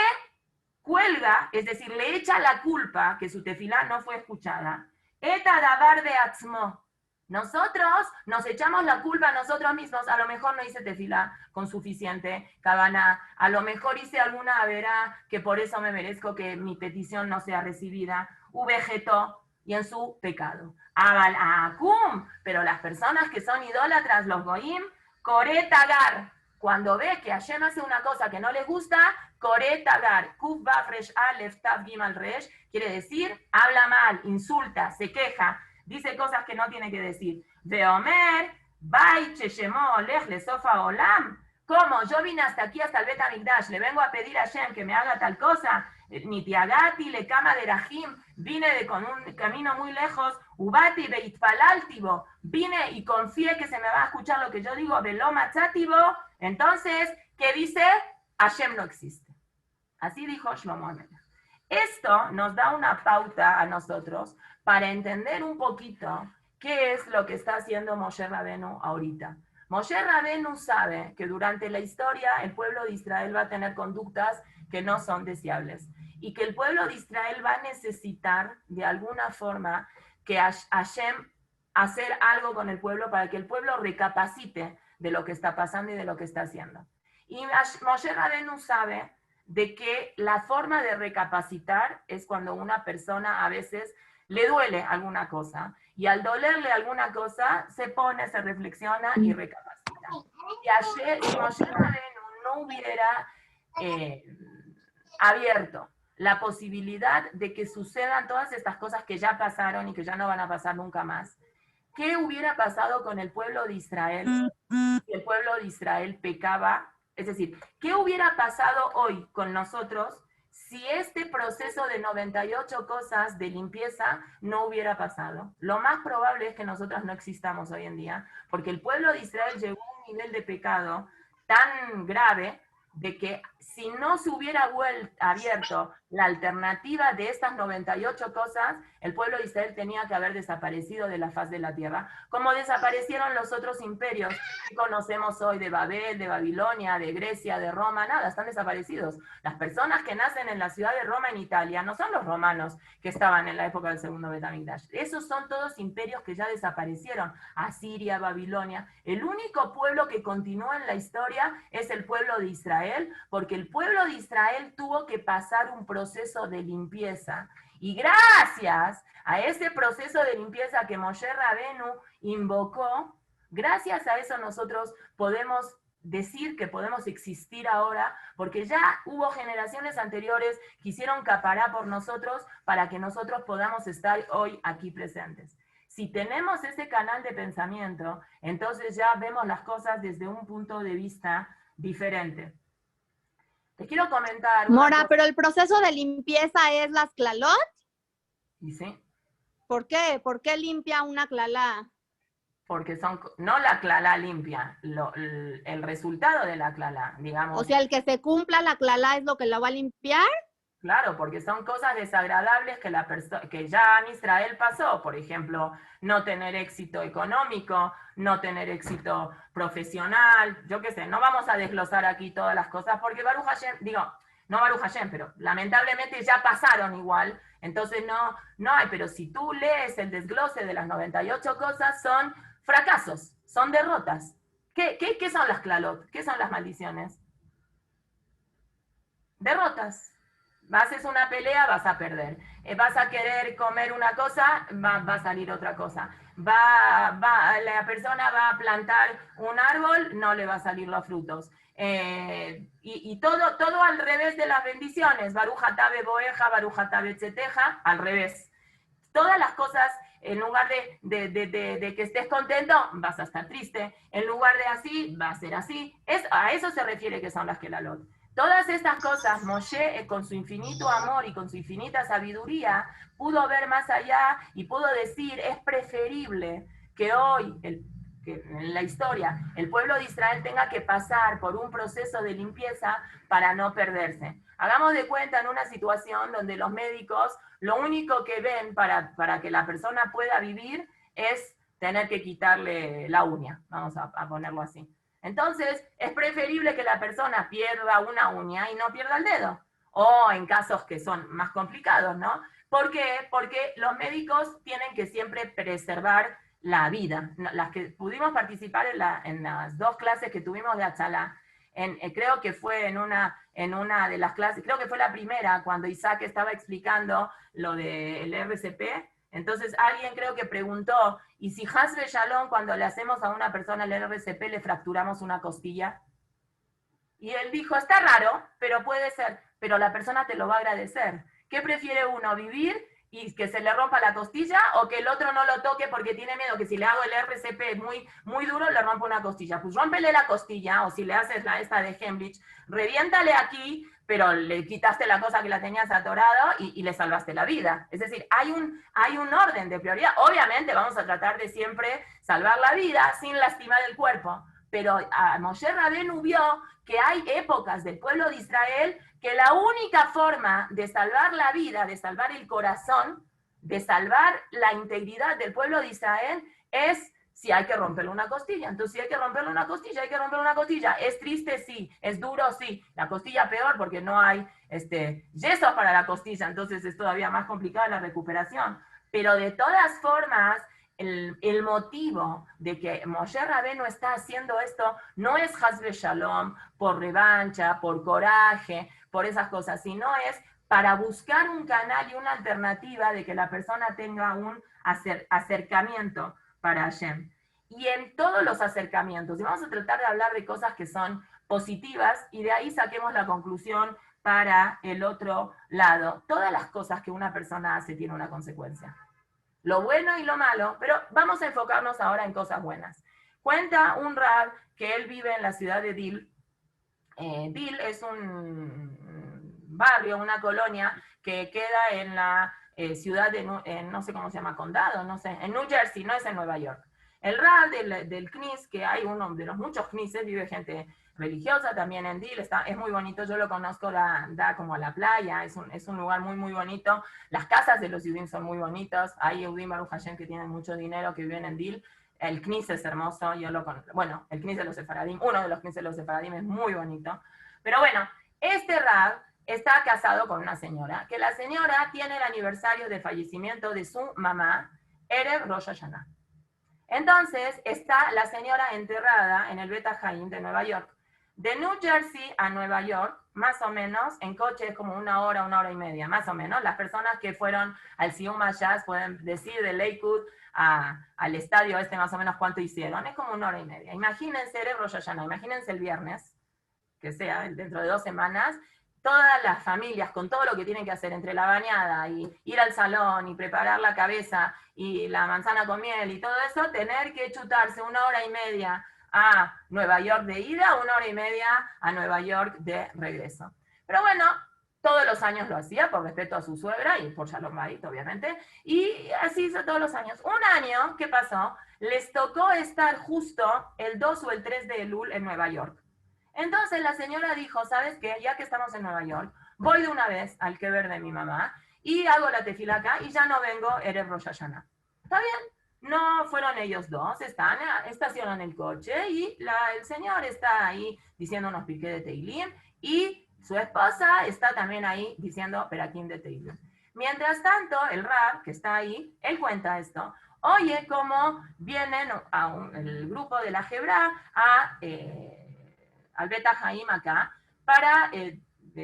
cuelga, es decir, le echa la culpa que su tefilá no fue escuchada, eta davar de atzmo, Nosotros nos echamos la culpa a nosotros mismos. A lo mejor no hice tefilá con suficiente cabana, a lo mejor hice alguna avera que por eso me merezco que mi petición no sea recibida. Vegetó y en su pecado. Abal akum, pero las personas que son idólatras, los goim, coretagar. Cuando ve que Hashem hace una cosa que no les gusta, coretagar, kuf baf resh alef tav gimal resh, quiere decir, habla mal, insulta, se queja, dice cosas que no tiene que decir. Veomer, bai cheshemo lech le sofa olam. ¿Cómo? Yo vine hasta aquí, hasta el Bet HaMikdash, le vengo a pedir a Hashem que me haga tal cosa. Nitiagati, le cama de Rahim, vine con un camino muy lejos. Ubati beitpalaltivo, vine y confié que se me va a escuchar lo que yo digo. Veloma chativo. Entonces, ¿qué dice? Hashem no existe. Así dijo Shlomo Amelech. Esto nos da una pauta a nosotros para entender un poquito qué es lo que está haciendo Moshe Rabenu ahorita. Moshe Rabenu sabe que durante la historia el pueblo de Israel va a tener conductas que no son deseables y que el pueblo de Israel va a necesitar de alguna forma que Hashem hacer algo con el pueblo para que el pueblo recapacite de lo que está pasando y de lo que está haciendo. Y Moshe Rabenu sabe de que la forma de recapacitar es cuando una persona a veces le duele alguna cosa, y al dolerle alguna cosa, se pone, se reflexiona y recapacita. Si Moshe Rabenu no hubiera abierto la posibilidad de que sucedan todas estas cosas que ya pasaron y que ya no van a pasar nunca más, ¿qué hubiera pasado con el pueblo de Israel si el pueblo de Israel pecaba? Es decir, ¿qué hubiera pasado hoy con nosotros si este proceso de 98 cosas de limpieza no hubiera pasado? Lo más probable es que nosotros no existamos hoy en día, porque el pueblo de Israel llegó a un nivel de pecado tan grave de que si no se hubiera abierto la alternativa de estas 98 cosas, el pueblo de Israel tenía que haber desaparecido de la faz de la tierra, como desaparecieron los otros imperios que conocemos hoy de Babel, de Babilonia, de Grecia, de Roma, nada, están desaparecidos. Las personas que nacen en la ciudad de Roma, en Italia, no son los romanos que estaban en la época del segundo Bet HaMikdash. Esos son todos imperios que ya desaparecieron. Asiria, Babilonia. El único pueblo que continúa en la historia es el pueblo de Israel, porque el pueblo de Israel tuvo que pasar un proceso de limpieza. Y gracias a ese proceso de limpieza que Moshe Rabenu invocó, gracias a eso nosotros podemos decir que podemos existir ahora, porque ya hubo generaciones anteriores que hicieron capará por nosotros para que nosotros podamos estar hoy aquí presentes. Si tenemos ese canal de pensamiento, entonces ya vemos las cosas desde un punto de vista diferente. Les quiero comentar... Mora, pero el proceso de limpieza es las clalot. ¿Y sí? ¿Por qué? ¿Por qué limpia una clalá? Porque son, no la clalá limpia, el resultado de la clalá, digamos. O sea, el que se cumpla la clalá es lo que la va a limpiar. Claro, porque son cosas desagradables que ya en Israel pasó. Por ejemplo, no tener éxito económico, no tener éxito profesional, yo qué sé, no vamos a desglosar aquí todas las cosas, porque Baruch Hashem, no Baruch Hashem, pero lamentablemente ya pasaron igual, entonces no hay, pero si tú lees el desglose de las 98 cosas, son fracasos, son derrotas. ¿Qué son las clalot? ¿Qué son las maldiciones? Derrotas. Haces una pelea, vas a perder. Vas a querer comer una cosa, va a salir otra cosa. La persona va a plantar un árbol, no le va a salir los frutos. Y todo al revés de las bendiciones. Baruch atah beboeja, Baruch atah betzeteja, al revés. Todas las cosas, en lugar de que estés contento, vas a estar triste. En lugar de así, va a ser así. A eso se refiere que son las kelalot. Todas estas cosas, Moshe, con su infinito amor y con su infinita sabiduría, pudo ver más allá y pudo decir, es preferible que hoy, que en la historia, el pueblo de Israel tenga que pasar por un proceso de limpieza para no perderse. Hagamos de cuenta en una situación donde los médicos lo único que ven para que la persona pueda vivir es tener que quitarle la uña, vamos a ponerlo así. Entonces, es preferible que la persona pierda una uña y no pierda el dedo. O en casos que son más complicados, ¿no? ¿Por qué? Porque los médicos tienen que siempre preservar la vida. Las que pudimos participar en las 2 clases que tuvimos de Atzalá, creo que fue en una de las clases, creo que fue la primera, cuando Isaac estaba explicando lo del RCP, entonces alguien creo que preguntó, ¿y si Hasbe Shalom cuando le hacemos a una persona el RCP le fracturamos una costilla? Y él dijo, está raro, pero puede ser, pero la persona te lo va a agradecer. ¿Qué prefiere uno, vivir y que se le rompa la costilla o que el otro no lo toque porque tiene miedo que si le hago el RCP muy, muy duro le rompa una costilla? Pues rómpele la costilla, o si le haces esta de Hemlich, reviéntale aquí, pero le quitaste la cosa que la tenías atorado y le salvaste la vida. Es decir, hay un orden de prioridad. Obviamente vamos a tratar de siempre salvar la vida sin lastimar el cuerpo, pero Moshe Rabenu vio que hay épocas del pueblo de Israel que la única forma de salvar la vida, de salvar el corazón, de salvar la integridad del pueblo de Israel es si hay que romperle una costilla. Entonces, si hay que romperle una costilla, hay que romperle una costilla. Es triste, sí. Es duro, sí. La costilla peor porque no hay yesos para la costilla, entonces es todavía más complicada la recuperación. Pero de todas formas, el motivo de que Moshe Rabenu está haciendo esto no es Hasbe Shalom, por revancha, por coraje, por esas cosas, sino es para buscar un canal y una alternativa de que la persona tenga un acercamiento para Hashem. Y en todos los acercamientos, y vamos a tratar de hablar de cosas que son positivas, y de ahí saquemos la conclusión para el otro lado. Todas las cosas que una persona hace tienen una consecuencia. Lo bueno y lo malo, pero vamos a enfocarnos ahora en cosas buenas. Cuenta un Rab que él vive en la ciudad de Dil. Dil es un barrio, una colonia que queda en la ciudad de, no sé cómo se llama, condado, no sé, en New Jersey, no es en Nueva York. El Rab del CNIS, que hay uno de los muchos CNISes, vive gente religiosa también en Dil, es muy bonito, yo lo conozco, da como a la playa, es un lugar muy, muy bonito. Las casas de los Yudim son muy bonitos, hay Yudim Baruch Hashem que tienen mucho dinero, que viven en Dil. El CNIS es hermoso, bueno, el CNIS de los Sefaradim, uno de los CNIS de los Sefaradim es muy bonito. Pero bueno, este Rab está casado con una señora, que la señora tiene el aniversario de fallecimiento de su mamá, Erev Rosh Hashanah. Entonces, está la señora enterrada en el Bet HaChaim de Nueva York. De New Jersey a Nueva York, más o menos, en coche es como una hora y media, más o menos. Las personas que fueron al Siyum Mayas pueden decir de Lakewood al estadio más o menos cuánto hicieron. Es como una hora y media. Imagínense el Rosh Hashanah, imagínense el viernes, que sea dentro de 2 semanas, todas las familias con todo lo que tienen que hacer entre la bañada y ir al salón y preparar la cabeza y la manzana con miel y todo eso, tener que chutarse 1 hora y media a Nueva York de ida, 1 hora y media a Nueva York de regreso. Pero bueno, todos los años lo hacía por respeto a su suegra y por Shalom Bayit, obviamente, y así hizo todos los años. Un año, ¿qué pasó? Les tocó estar justo el 2 o el 3 de Elul en Nueva York. Entonces la señora dijo, ¿sabes qué? Ya que estamos en Nueva York, voy de una vez al kever de mi mamá y hago la tefila acá y ya no vengo Erev Rosh Hashanah. ¿Está bien? No fueron ellos dos, estacionan el coche y el señor está ahí diciendo unos piqués de Teilim y su esposa está también ahí diciendo peraquín de Teilim. Mientras tanto, el Rab, que está ahí, él cuenta esto, oye cómo vienen el grupo de la Jebra al Bet HaChaim acá para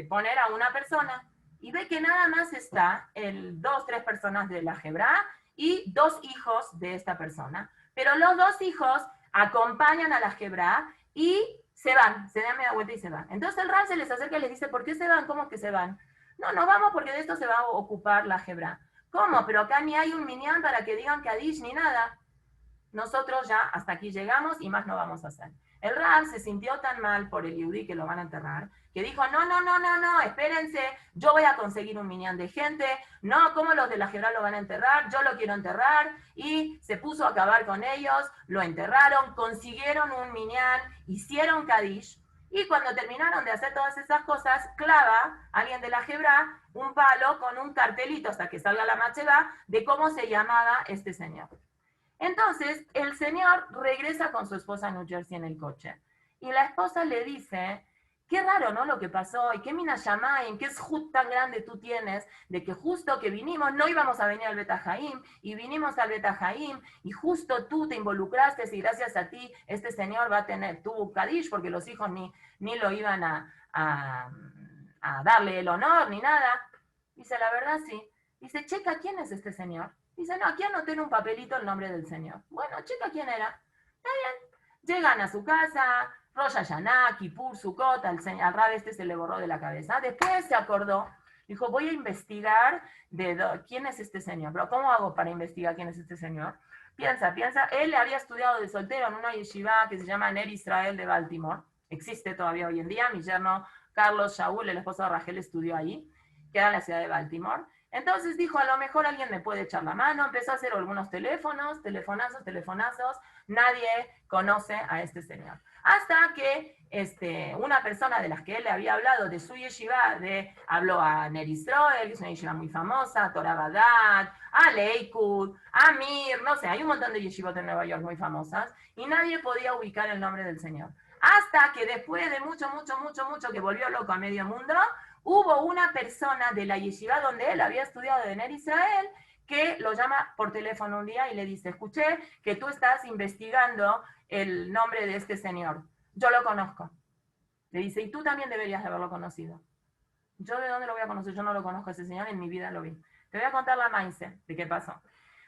poner a una persona y ve que nada más está 2, 3 personas de la Jebra y 2 hijos de esta persona. Pero los 2 hijos acompañan a la Jebra y se van, se dan media vuelta y se van. Entonces el Rab se les acerca y les dice, ¿por qué se van? ¿Cómo que se van? No vamos porque de esto se va a ocupar la Jebra. ¿Cómo? Pero acá ni hay un minyan para que digan Kadish ni nada. Nosotros ya hasta aquí llegamos y más no vamos a hacer. El Rab se sintió tan mal por el Yehudí que lo van a enterrar, que dijo, no, espérense, yo voy a conseguir un minyan de gente, no, ¿cómo los de la Jebra lo van a enterrar? Yo lo quiero enterrar, y se puso a acabar con ellos, lo enterraron, consiguieron un minyan, hicieron Kadish, y cuando terminaron de hacer todas esas cosas, clava alguien de la Jebra un palo con un cartelito hasta que salga la macheva de cómo se llamaba este señor. Entonces, el señor regresa con su esposa a New Jersey en el coche. Y la esposa le dice, qué raro, ¿no? Lo que pasó, y qué mina shamayim, qué zhut tan grande tú tienes, de que justo que vinimos, no íbamos a venir al Bet HaJaim, y vinimos al Bet HaJaim, y justo tú te involucraste, y gracias a ti, este señor va a tener tu Kadish, porque los hijos ni lo iban a darle el honor, ni nada. Dice, la verdad sí. Dice, checa, ¿quién es este señor? Dice, no, aquí anoté en un papelito el nombre del señor. Bueno, checa quién era. Está bien. Llegan a su casa, Rosh Hashanah, Kippur, Sukkot, al Rab este se le borró de la cabeza. Después se acordó, dijo, voy a investigar quién es este señor. Pero ¿cómo hago para investigar quién es este señor? Piensa, él había estudiado de soltero en una yeshiva que se llama Ner Israel de Baltimore. Existe todavía hoy en día. Mi yerno Carlos Shaul, el esposo de Rachel, estudió ahí, queda en la ciudad de Baltimore. Entonces dijo, a lo mejor alguien me puede echar la mano. Empezó a hacer algunos telefonazos. Nadie conoce a este señor. Hasta que una persona de las que él le había hablado de su yeshiva, habló a Ner Israel, que es una yeshiva muy famosa, Torah Badat, a Lakewood, a Mir, no sé, hay un montón de yeshivot en Nueva York muy famosas, y nadie podía ubicar el nombre del señor. Hasta que después de mucho, que volvió loco a medio mundo, hubo una persona de la yeshiva donde él había estudiado de Ner Israel, que lo llama por teléfono un día y le dice, escuché que tú estás investigando el nombre de este señor. Yo lo conozco. Le dice, y tú también deberías de haberlo conocido. ¿Yo de dónde lo voy a conocer? Yo no lo conozco a ese señor, en mi vida lo vi. Te voy a contar la mindset de qué pasó.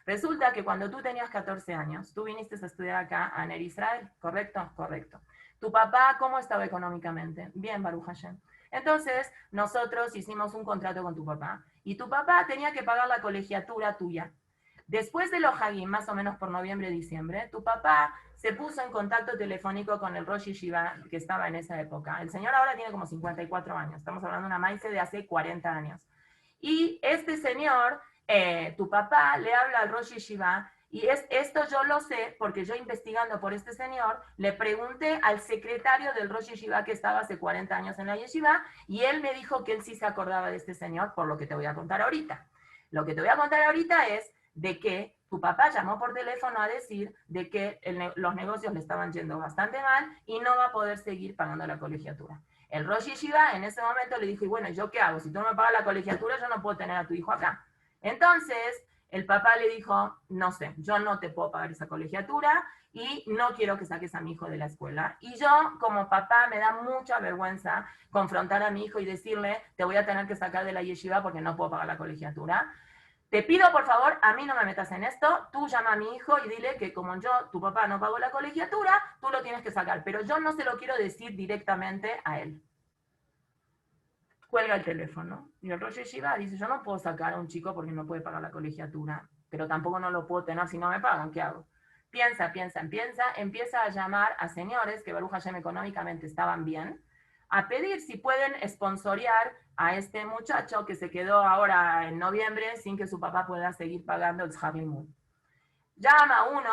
Resulta que cuando tú tenías 14 años, tú viniste a estudiar acá a Ner Israel, ¿correcto? Correcto. ¿Tu papá cómo estaba económicamente? Bien, Baruch Hashem. Entonces, nosotros hicimos un contrato con tu papá, y tu papá tenía que pagar la colegiatura tuya. Después de los Hagim, más o menos por noviembre, diciembre, tu papá se puso en contacto telefónico con el Rosh Yeshiva que estaba en esa época. El señor ahora tiene como 54 años, estamos hablando de una maíz de hace 40 años. Y este señor, tu papá, le habla al Rosh Yeshiva, y esto yo lo sé porque yo, investigando por este señor, le pregunté al secretario del Rosh Yeshiva que estaba hace 40 años en la yeshiva, y él me dijo que él sí se acordaba de este señor, por lo que te voy a contar ahorita. Lo que te voy a contar ahorita es de que tu papá llamó por teléfono a decir de que los negocios le estaban yendo bastante mal y no va a poder seguir pagando la colegiatura. El Rosh Yeshiva en ese momento le dijo, y bueno, ¿yo qué hago? Si tú no me pagas la colegiatura, yo no puedo tener a tu hijo acá. Entonces, el papá le dijo, no sé, yo no te puedo pagar esa colegiatura y no quiero que saques a mi hijo de la escuela. Y yo, como papá, me da mucha vergüenza confrontar a mi hijo y decirle, te voy a tener que sacar de la yeshiva porque no puedo pagar la colegiatura. Te pido, por favor, a mí no me metas en esto, tú llama a mi hijo y dile que como yo, tu papá, no pagó la colegiatura, tú lo tienes que sacar, pero yo no se lo quiero decir directamente a él. Cuelga el teléfono, y el Rosh Yeshiva dice, yo no puedo sacar a un chico porque no puede pagar la colegiatura, pero tampoco no lo puedo tener si no me pagan, ¿qué hago? Piensa, empieza a llamar a señores que Baruch Hashem económicamente estaban bien, a pedir si pueden sponsorear a este muchacho que se quedó ahora en noviembre sin que su papá pueda seguir pagando el Shכר Limud. Llama a uno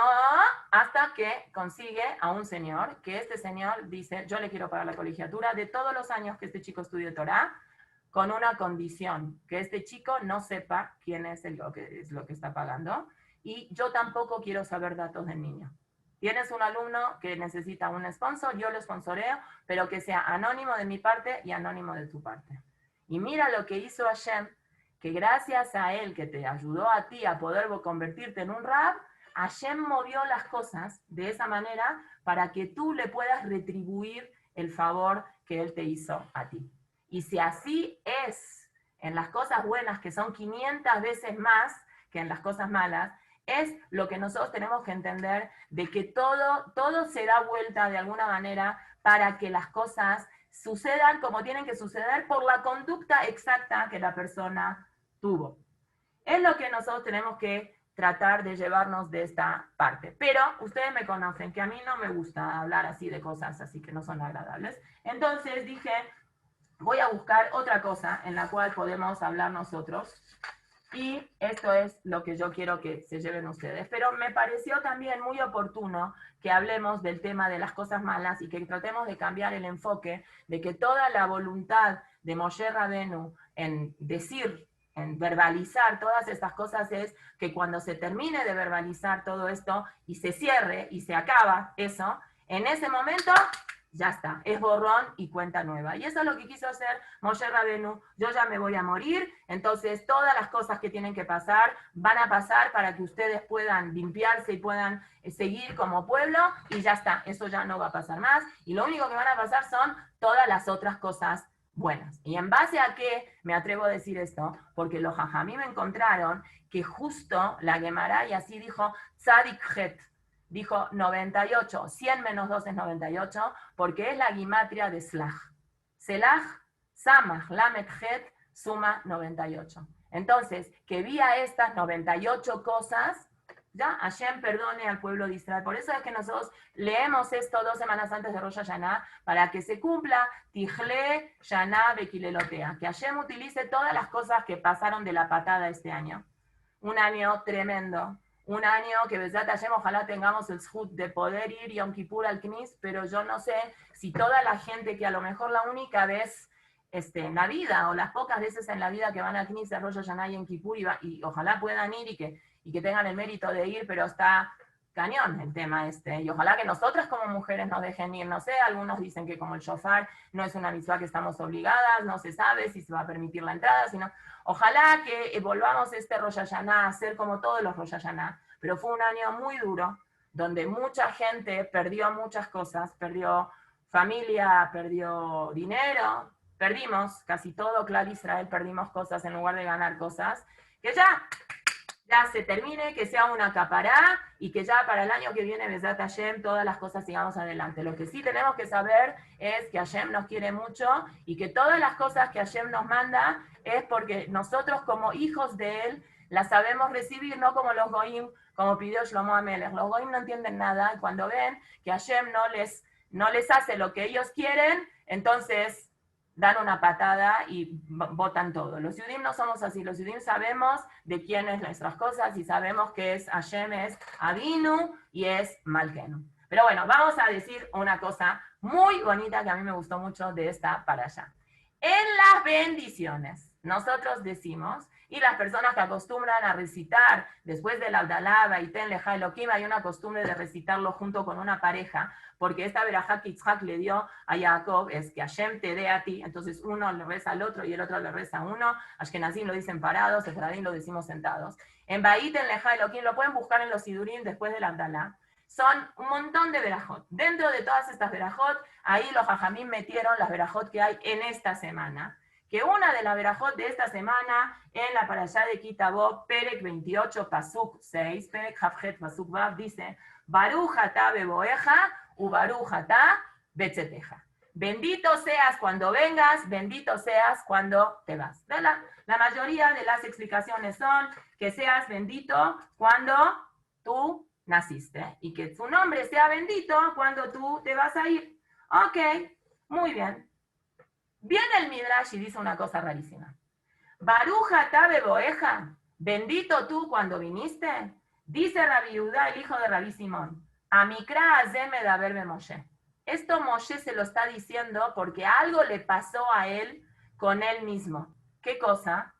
hasta que consigue a un señor, que este señor dice, yo le quiero pagar la colegiatura de todos los años que este chico estudie Torah, con una condición, que este chico no sepa quién es lo que está pagando, y yo tampoco quiero saber datos del niño. Tienes un alumno que necesita un sponsor, yo lo sponsoreo, pero que sea anónimo de mi parte y anónimo de tu parte. Y mira lo que hizo Hashem, que gracias a él, que te ayudó a ti a poder convertirte en un rab, Hashem movió las cosas de esa manera para que tú le puedas retribuir el favor que él te hizo a ti. Y si así es en las cosas buenas, que son 500 veces más que en las cosas malas, es lo que nosotros tenemos que entender, de que todo se da vuelta de alguna manera para que las cosas sucedan como tienen que suceder por la conducta exacta que la persona tuvo. Es lo que nosotros tenemos que tratar de llevarnos de esta parte. Pero ustedes me conocen, que a mí no me gusta hablar así de cosas así que no son agradables. Entonces dije, voy a buscar otra cosa en la cual podemos hablar nosotros. Y esto es lo que yo quiero que se lleven ustedes. Pero me pareció también muy oportuno que hablemos del tema de las cosas malas y que tratemos de cambiar el enfoque de que toda la voluntad de Moshe Rabenu en decir, en verbalizar todas estas cosas, es que cuando se termine de verbalizar todo esto y se cierre y se acaba eso, en ese momento ya está, es borrón y cuenta nueva. Y eso es lo que quiso hacer Moshe Rabenu. Yo ya me voy a morir, entonces todas las cosas que tienen que pasar van a pasar para que ustedes puedan limpiarse y puedan seguir como pueblo, y ya está, eso ya no va a pasar más, y lo único que van a pasar son todas las otras cosas buenas. ¿Y en base a qué me atrevo a decir esto? Porque los jajamí me encontraron que justo la Gemara, y así dijo Tzadik Het, dijo 98, 100 menos 2 es 98, porque es la gimatria de Slach. Selach, Samach, Lamet Het, suma 98. Entonces, que vía estas 98 cosas, ya Hashem perdone al pueblo de Israel. Por eso es que nosotros leemos esto 2 semanas antes de Rosh Hashanah, para que se cumpla Tijle Shana Bekilelotea, que Hashem utilice todas las cosas que pasaron de la patada este año. Un año tremendo. Un año que Besat Hashem, ojalá tengamos el zhut de poder ir Yom Kippur al Knis, pero yo no sé si toda la gente que a lo mejor la única vez en la vida, o las pocas veces en la vida que van al Knis de Rosh Hashanah y Yom Kippur, y ojalá puedan ir y que tengan el mérito de ir, pero está cañón el tema y ojalá que nosotras como mujeres nos dejen ir, no sé, algunos dicen que como el shofar no es una mitzvah que estamos obligadas, no se sabe si se va a permitir la entrada, sino ojalá que volvamos este Rosh Hashanah a ser como todos los Rosh Hashanah, pero fue un año muy duro, donde mucha gente perdió muchas cosas, perdió familia, perdió dinero, perdimos casi todo, Clar Israel, perdimos cosas en lugar de ganar cosas, que ya se termine, que sea una capará, y que ya para el año que viene, Besat Hashem, todas las cosas sigamos adelante. Lo que sí tenemos que saber es que Hashem nos quiere mucho, y que todas las cosas que Hashem nos manda es porque nosotros como hijos de Él las sabemos recibir, no como los goyim, como pidió Shlomo Amelech. Los goyim no entienden nada, y cuando ven que Hashem no les hace lo que ellos quieren, entonces dan una patada y botan todo. Los Yudim no somos así. Los Yudim sabemos de quién es nuestras cosas y sabemos que es Hashem, es Avinu y es Malkenu. Pero bueno, vamos a decir una cosa muy bonita que a mí me gustó mucho de esta parasha. En las bendiciones, nosotros decimos, y las personas que acostumbran a recitar después del Abdalá, Baiten Leja Elohim, hay una costumbre de recitarlo junto con una pareja, porque esta verajá que Yitzhak le dio a Jacob es que Hashem te dé a ti, entonces uno le reza al otro y el otro le reza a uno. Ashkenazim lo dicen parados, Efradim lo decimos sentados. En Baiten Leja Elohim lo pueden buscar en los Sidurim después del Abdalá. Son un montón de verajot. Dentro de todas estas verajot, ahí los jajamim metieron las verajot que hay en esta semana. Que una de las verajot de esta semana, en la parashá de Kitabó, Perek 28, Pasuk 6, Perek Havjet, Pasuk Vav, dice, Baruch atá beboeja, u baruch atá betzeteja. Bendito seas cuando vengas, bendito seas cuando te vas. La mayoría de las explicaciones son que seas bendito cuando tú naciste, y que tu nombre sea bendito cuando tú te vas a ir. Ok, muy bien. Viene el Midrash y dice una cosa rarísima. Baruch atá beboeja, bendito tú cuando viniste. Dice Rabbi Yehuda, el hijo de Rabbi Simón, Amikra azeme daber be Moshe. Esto Moshe se lo está diciendo porque algo le pasó a él con él mismo. ¿Qué cosa?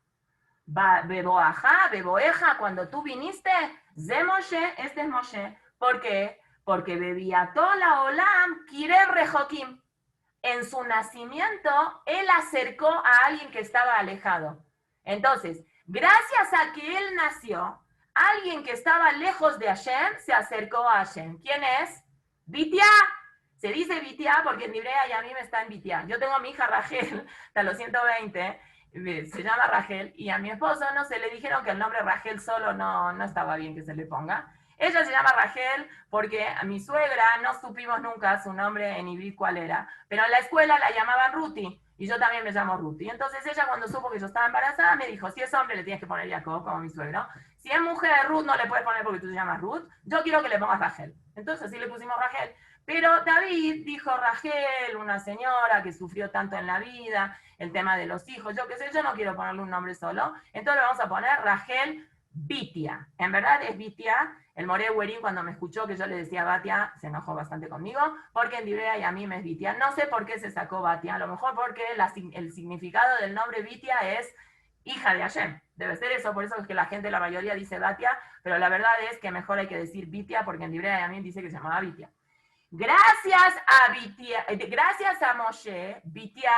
Beboeja, cuando tú viniste, ze Moshe, este es Moshe. ¿Por qué? Porque bebiató la olam kire rejokim. En su nacimiento, él acercó a alguien que estaba alejado. Entonces, gracias a que él nació, alguien que estaba lejos de Hashem se acercó a Hashem. ¿Quién es? Bitia. Se dice Bitia porque en Divrei Hayamim está en Bitia. Yo tengo a mi hija Rachel, hasta los 120, se llama Rachel, y a mi esposo no se le dijeron que el nombre Rachel solo no estaba bien que se le ponga. Ella se llama Rachel porque a mi suegra no supimos nunca su nombre en ibrí cuál era, pero en la escuela la llamaban Ruti, y yo también me llamo Ruti. Entonces ella, cuando supo que yo estaba embarazada, me dijo, si es hombre le tienes que poner Jacob, como mi suegro. Si es mujer, Ruth no le puedes poner porque tú te llamas Ruth. Yo quiero que le pongas Rachel. Entonces así le pusimos Rachel. Pero David dijo Rachel, una señora que sufrió tanto en la vida, el tema de los hijos, yo qué sé, yo no quiero ponerle un nombre solo. Entonces le vamos a poner Rachel Bitia. En verdad es Bitia. El Moré Huerín, cuando me escuchó que yo le decía Batia, se enojó bastante conmigo, porque en Divrei Hayamim es Bitia. No sé por qué se sacó Batia, a lo mejor porque el significado del nombre Bitia es hija de Hashem. Debe ser eso, por eso es que la gente, la mayoría dice Batia, pero la verdad es que mejor hay que decir Bitia, porque en Divrei Hayamim dice que se llamaba Bitia. gracias a Moshe, Bitia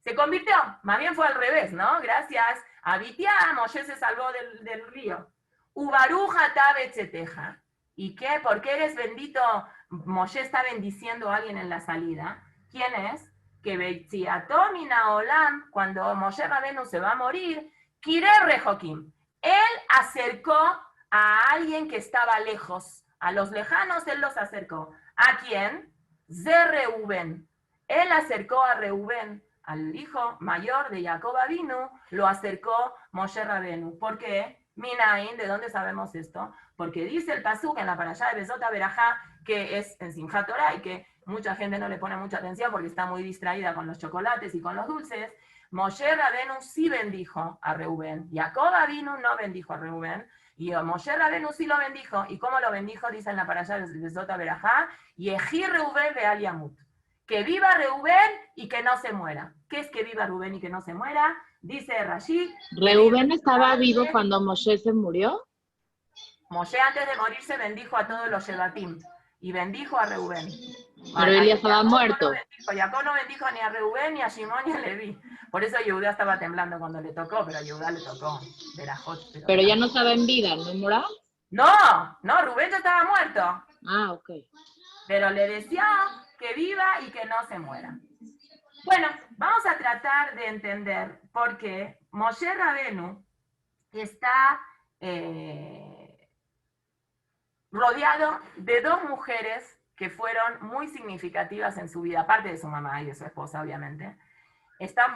se convirtió, más bien fue al revés, ¿no? Gracias a Bitia, Moshe se salvó del río. Ubaruj atah betzeteja. ¿Y qué? ¿Por qué eres bendito? Moshe está bendiciendo a alguien en la salida. ¿Quién es? Que Betziato mina olam, cuando Moshe Rabenu se va a morir, Kireh rejokim. Él acercó a alguien que estaba lejos. A los lejanos él los acercó. ¿A quién? Ze Reuben. Él acercó a Reuben, al hijo mayor de Jacob Avinu, lo acercó Moshe Rabenu. ¿Por qué? Minain, ¿de dónde sabemos esto? Porque dice el pasuk en la parashá de Besot Berajá, que es en Simchat Torah y que mucha gente no le pone mucha atención porque está muy distraída con los chocolates y con los dulces. Moshe Rabenu sí bendijo a Reuben. Jacob Avinu no bendijo a Reuben. Y Moshe Rabenu sí lo bendijo. ¿Y cómo lo bendijo? Dice en la parashá de Besot Berajá, Yehi Reuben ve'al yamut. Que viva Reuben y que no se muera. ¿Qué es que viva Reuben y que no se muera? Dice Rashi. ¿Reuben estaba vivo cuando Moshe se murió? Moshe antes de morirse bendijo a todos los Shevatim y bendijo a Reuben. Pero él ya estaba muerto. Jacob no bendijo ni a Reuben, ni a Shimón, ni a Leví. Por eso Yehuda estaba temblando cuando le tocó, pero a Yehuda le tocó Berajot. Pero ya no estaba en vida, ¿no, Mora? No, Reuben ya estaba muerto. Ah, ok. Pero le deseó que viva y que no se muera. Bueno, vamos a tratar de entender por qué Moshe Rabenu está rodeado de dos mujeres que fueron muy significativas en su vida, aparte de su mamá y de su esposa, obviamente.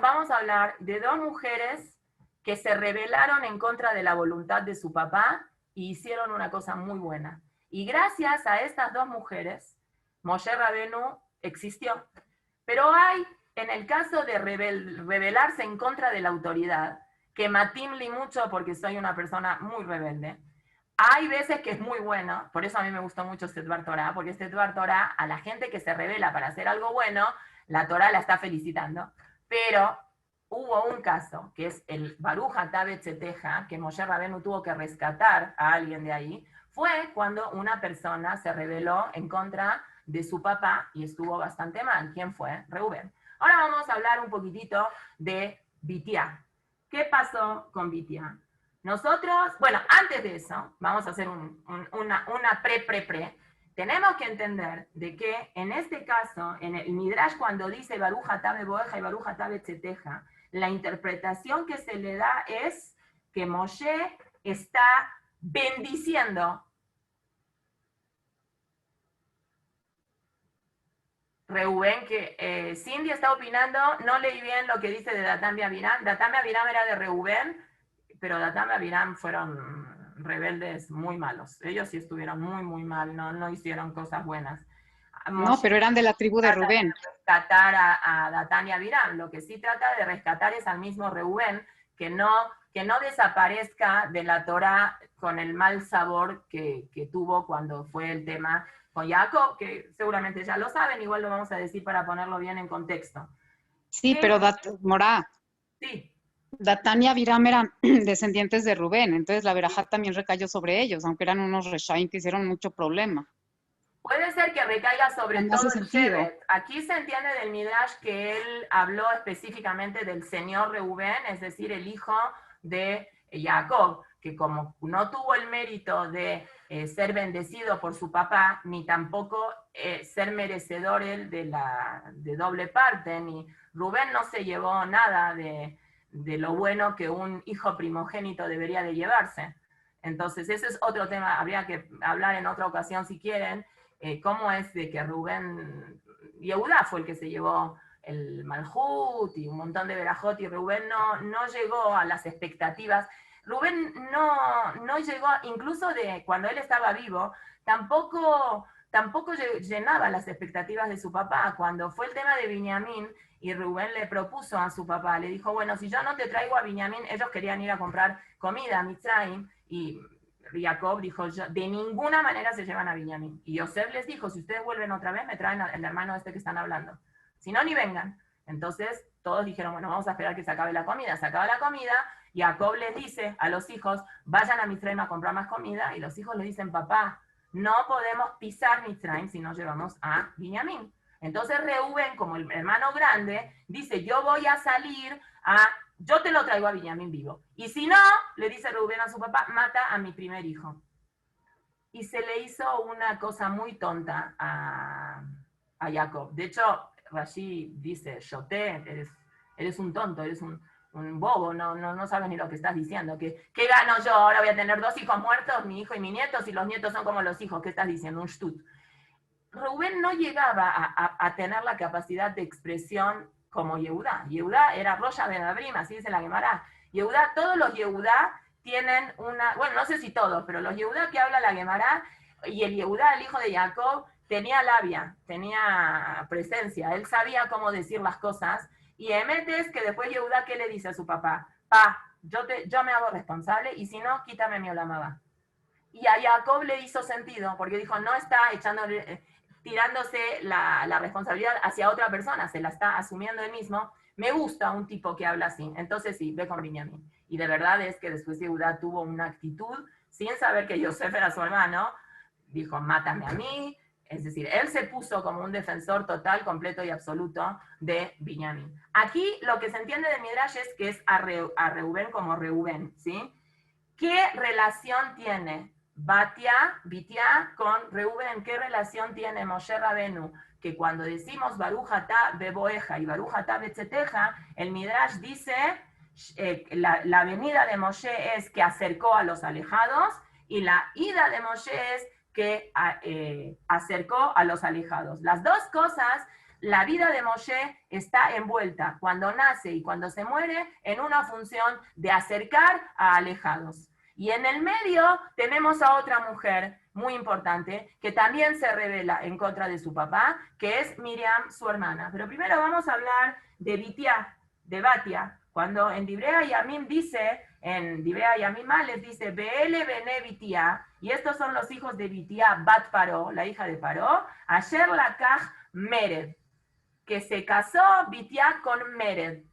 Vamos a hablar de dos mujeres que se rebelaron en contra de la voluntad de su papá y hicieron una cosa muy buena. Y gracias a estas dos mujeres, Moshe Rabenu existió. Pero hay, en el caso de rebelarse en contra de la autoridad, que matimli mucho porque soy una persona muy rebelde, hay veces que es muy bueno, por eso a mí me gustó mucho este Dvar Torah, porque este Dvar Torah, a la gente que se rebela para hacer algo bueno, la Torah la está felicitando. Pero hubo un caso, que es el Baruch atah betzeteja, que Moshe Rabenu tuvo que rescatar a alguien de ahí, fue cuando una persona se rebeló en contra de su papá y estuvo bastante mal. ¿Quién fue? Reuben. Ahora vamos a hablar un poquitito de Bitia. ¿Qué pasó con Bitia? Nosotros, bueno, antes de eso, vamos a hacer una pre. Tenemos que entender de que en este caso, en el Midrash, cuando dice Baruch atah beboeja y Baruch atah betzeteja, la interpretación que se le da es que Moshe está bendiciendo. Reuben, que Cindy está opinando, no leí bien lo que dice de Datán y Abiram. Datán y Abiram era de Reuben, pero Datán y Abiram fueron rebeldes muy malos. Ellos sí estuvieron muy mal, no hicieron cosas buenas. No, pero eran de la tribu de Rubén. Rescatar a Datán y Abiram. Lo que sí trata de rescatar es al mismo Reuben, que no desaparezca de la Torah con el mal sabor que tuvo cuando fue el tema con Jacob, que seguramente ya lo saben, igual lo vamos a decir para ponerlo bien en contexto. Sí, pero Morá, sí. Datán y Abiram eran descendientes de Rubén, entonces la verajá también recayó sobre ellos, aunque eran unos reshaim que hicieron mucho problema. Puede ser que recaiga sobre No todo hace el sentido. Shevet. Aquí se entiende del Midrash que él habló específicamente del señor Reuben, es decir, el hijo de Jacob, que como no tuvo el mérito de ser bendecido por su papá, ni tampoco ser merecedor él de doble parte, ni Rubén no se llevó nada de lo bueno que un hijo primogénito debería de llevarse. Entonces ese es otro tema, habría que hablar en otra ocasión si quieren, cómo es de que Rubén, Yehuda fue el que se llevó el Malhut y un montón de Berajot, y Rubén no llegó a las expectativas. Rubén no llegó, incluso de cuando él estaba vivo, tampoco llenaba las expectativas de su papá. Cuando fue el tema de Binyamin, y Rubén le propuso a su papá, le dijo, bueno, si yo no te traigo a Binyamin, ellos querían ir a comprar comida a Mitzrayim, y Jacob dijo, de ninguna manera se llevan a Binyamin. Y Yosef les dijo, si ustedes vuelven otra vez, me traen al hermano este que están hablando. Si no, ni vengan. Entonces, todos dijeron, bueno, vamos a esperar que se acabe la comida. Se acaba la comida, Jacob les dice a los hijos, vayan a Mitzrayim a comprar más comida, y los hijos le dicen, papá, no podemos pisar Mitzrayim si no llevamos a Binyamin. Entonces Reubén, como el hermano grande, dice, yo voy a salir yo te lo traigo a Binyamin vivo. Y si no, le dice Reubén a su papá, mata a mi primer hijo. Y se le hizo una cosa muy tonta a Jacob. De hecho, Rashi dice, Shoté, eres un tonto, eres un bobo, no sabes ni lo que estás diciendo. ¿Qué gano yo? Ahora voy a tener 2 hijos muertos, mi hijo y mi nieto, si los nietos son como los hijos. ¿Qué estás diciendo? Un shtut. Reubén no llegaba a tener la capacidad de expresión como Yehudá. Yehudá era Roya Ben Abrim, así dice la Gemara. Yehudá, todos los Yehudá tienen bueno, no sé si todos, pero los Yehudá que habla la Gemara, y el Yehudá, el hijo de Jacob, tenía labia, tenía presencia, él sabía cómo decir las cosas, y Emet es que después Yehudá, ¿qué le dice a su papá? Yo me hago responsable, y si no, quítame mi olamaba. Y a Jacob le hizo sentido, porque dijo, no está tirándose la responsabilidad hacia otra persona, se la está asumiendo él mismo. Me gusta un tipo que habla así. Entonces sí, ve con Binyamin. Y de verdad es que después Yehudá tuvo una actitud, sin saber que Yosef era su hermano, dijo, mátame a mí. Es decir, él se puso como un defensor total, completo y absoluto de Binyamin. Aquí lo que se entiende de Midrash es que es a Reubén como Reubén, ¿sí? ¿Qué relación tiene Bitia con Reubén? ¿Qué relación tiene Moshe Rabenu? Que cuando decimos Baruch atá beboeja y Baruch atá betzeteja, el Midrash dice, la venida de Moshe es que acercó a los alejados, y la ida de Moshe es que acercó a los alejados. Las dos cosas, la vida de Moshe está envuelta, cuando nace y cuando se muere, en una función de acercar a alejados. Y en el medio tenemos a otra mujer muy importante, que también se revela en contra de su papá, que es Miriam, su hermana. Pero primero vamos a hablar de Bitia, de Batia, cuando en Divrei Yamim dice, en Divrei Yamim les dice, Beele bene Bitia, y estos son los hijos de Bitia, Bat Paró, la hija de Paró, Asher Lakaj Mered, que se casó Bitia con Mered.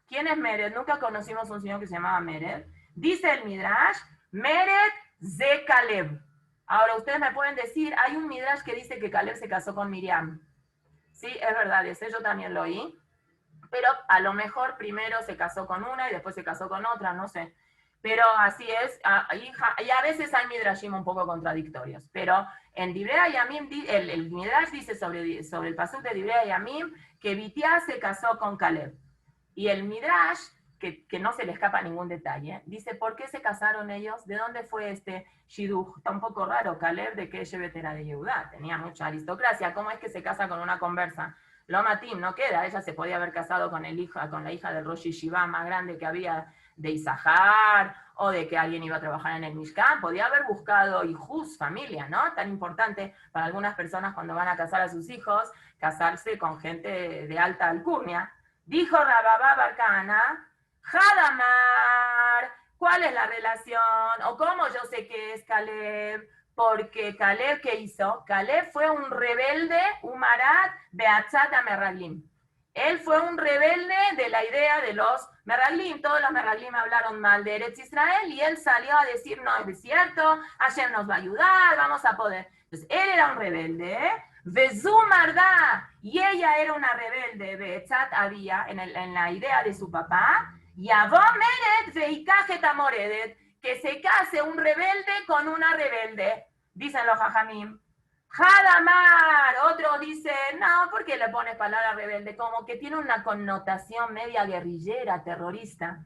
¿Quién es Mered? Nunca conocimos un señor que se llamaba Mered. Dice el Midrash, Mered ze Caleb. Ahora, ustedes me pueden decir, hay un Midrash que dice que Caleb se casó con Miriam. Sí, es verdad, ese yo también lo oí. Pero a lo mejor primero se casó con una y después se casó con otra, no sé. Pero así es, y a veces hay Midrashim un poco contradictorios. Pero en Divrei Yamim, el Midrash dice sobre el pasuk de Divrei Yamim que Bitia se casó con Caleb. Y el Midrash, que no se le escapa ningún detalle, dice, ¿por qué se casaron ellos? ¿De dónde fue este Shidduch? Está un poco raro, Caleb, de que Shevet era de Yehudá, tenía mucha aristocracia, ¿cómo es que se casa con una conversa? Lo Matim no queda, ella se podía haber casado con la hija del Rosh Yeshiva más grande que había de Isahar, o de que alguien iba a trabajar en el Mishkan, podía haber buscado hijos, familia, ¿no? Tan importante para algunas personas cuando van a casar a sus hijos, casarse con gente de alta alcurnia. Dijo Rababá Barcana, Hadamar, ¿cuál es la relación? ¿O cómo yo sé que es Caleb? Porque Caleb, ¿qué hizo? Caleb fue un rebelde, Umarat Beatzat Meraglim. Él fue un rebelde de la idea de los Meraglim. Todos los Meraglim hablaron mal de Eretz Israel y él salió a decir, no, es cierto, Hashem nos va a ayudar, vamos a poder. Entonces, él era un rebelde, Vezú Mardá, y ella era una rebelde, Beatzat había, en la idea de su papá, y Avó Mered Veikajet Amoredet, que se case un rebelde con una rebelde, dicen los Jajamim. Hadamar, otros dicen, no, ¿por qué le pones palabra rebelde? Como que tiene una connotación media guerrillera, terrorista.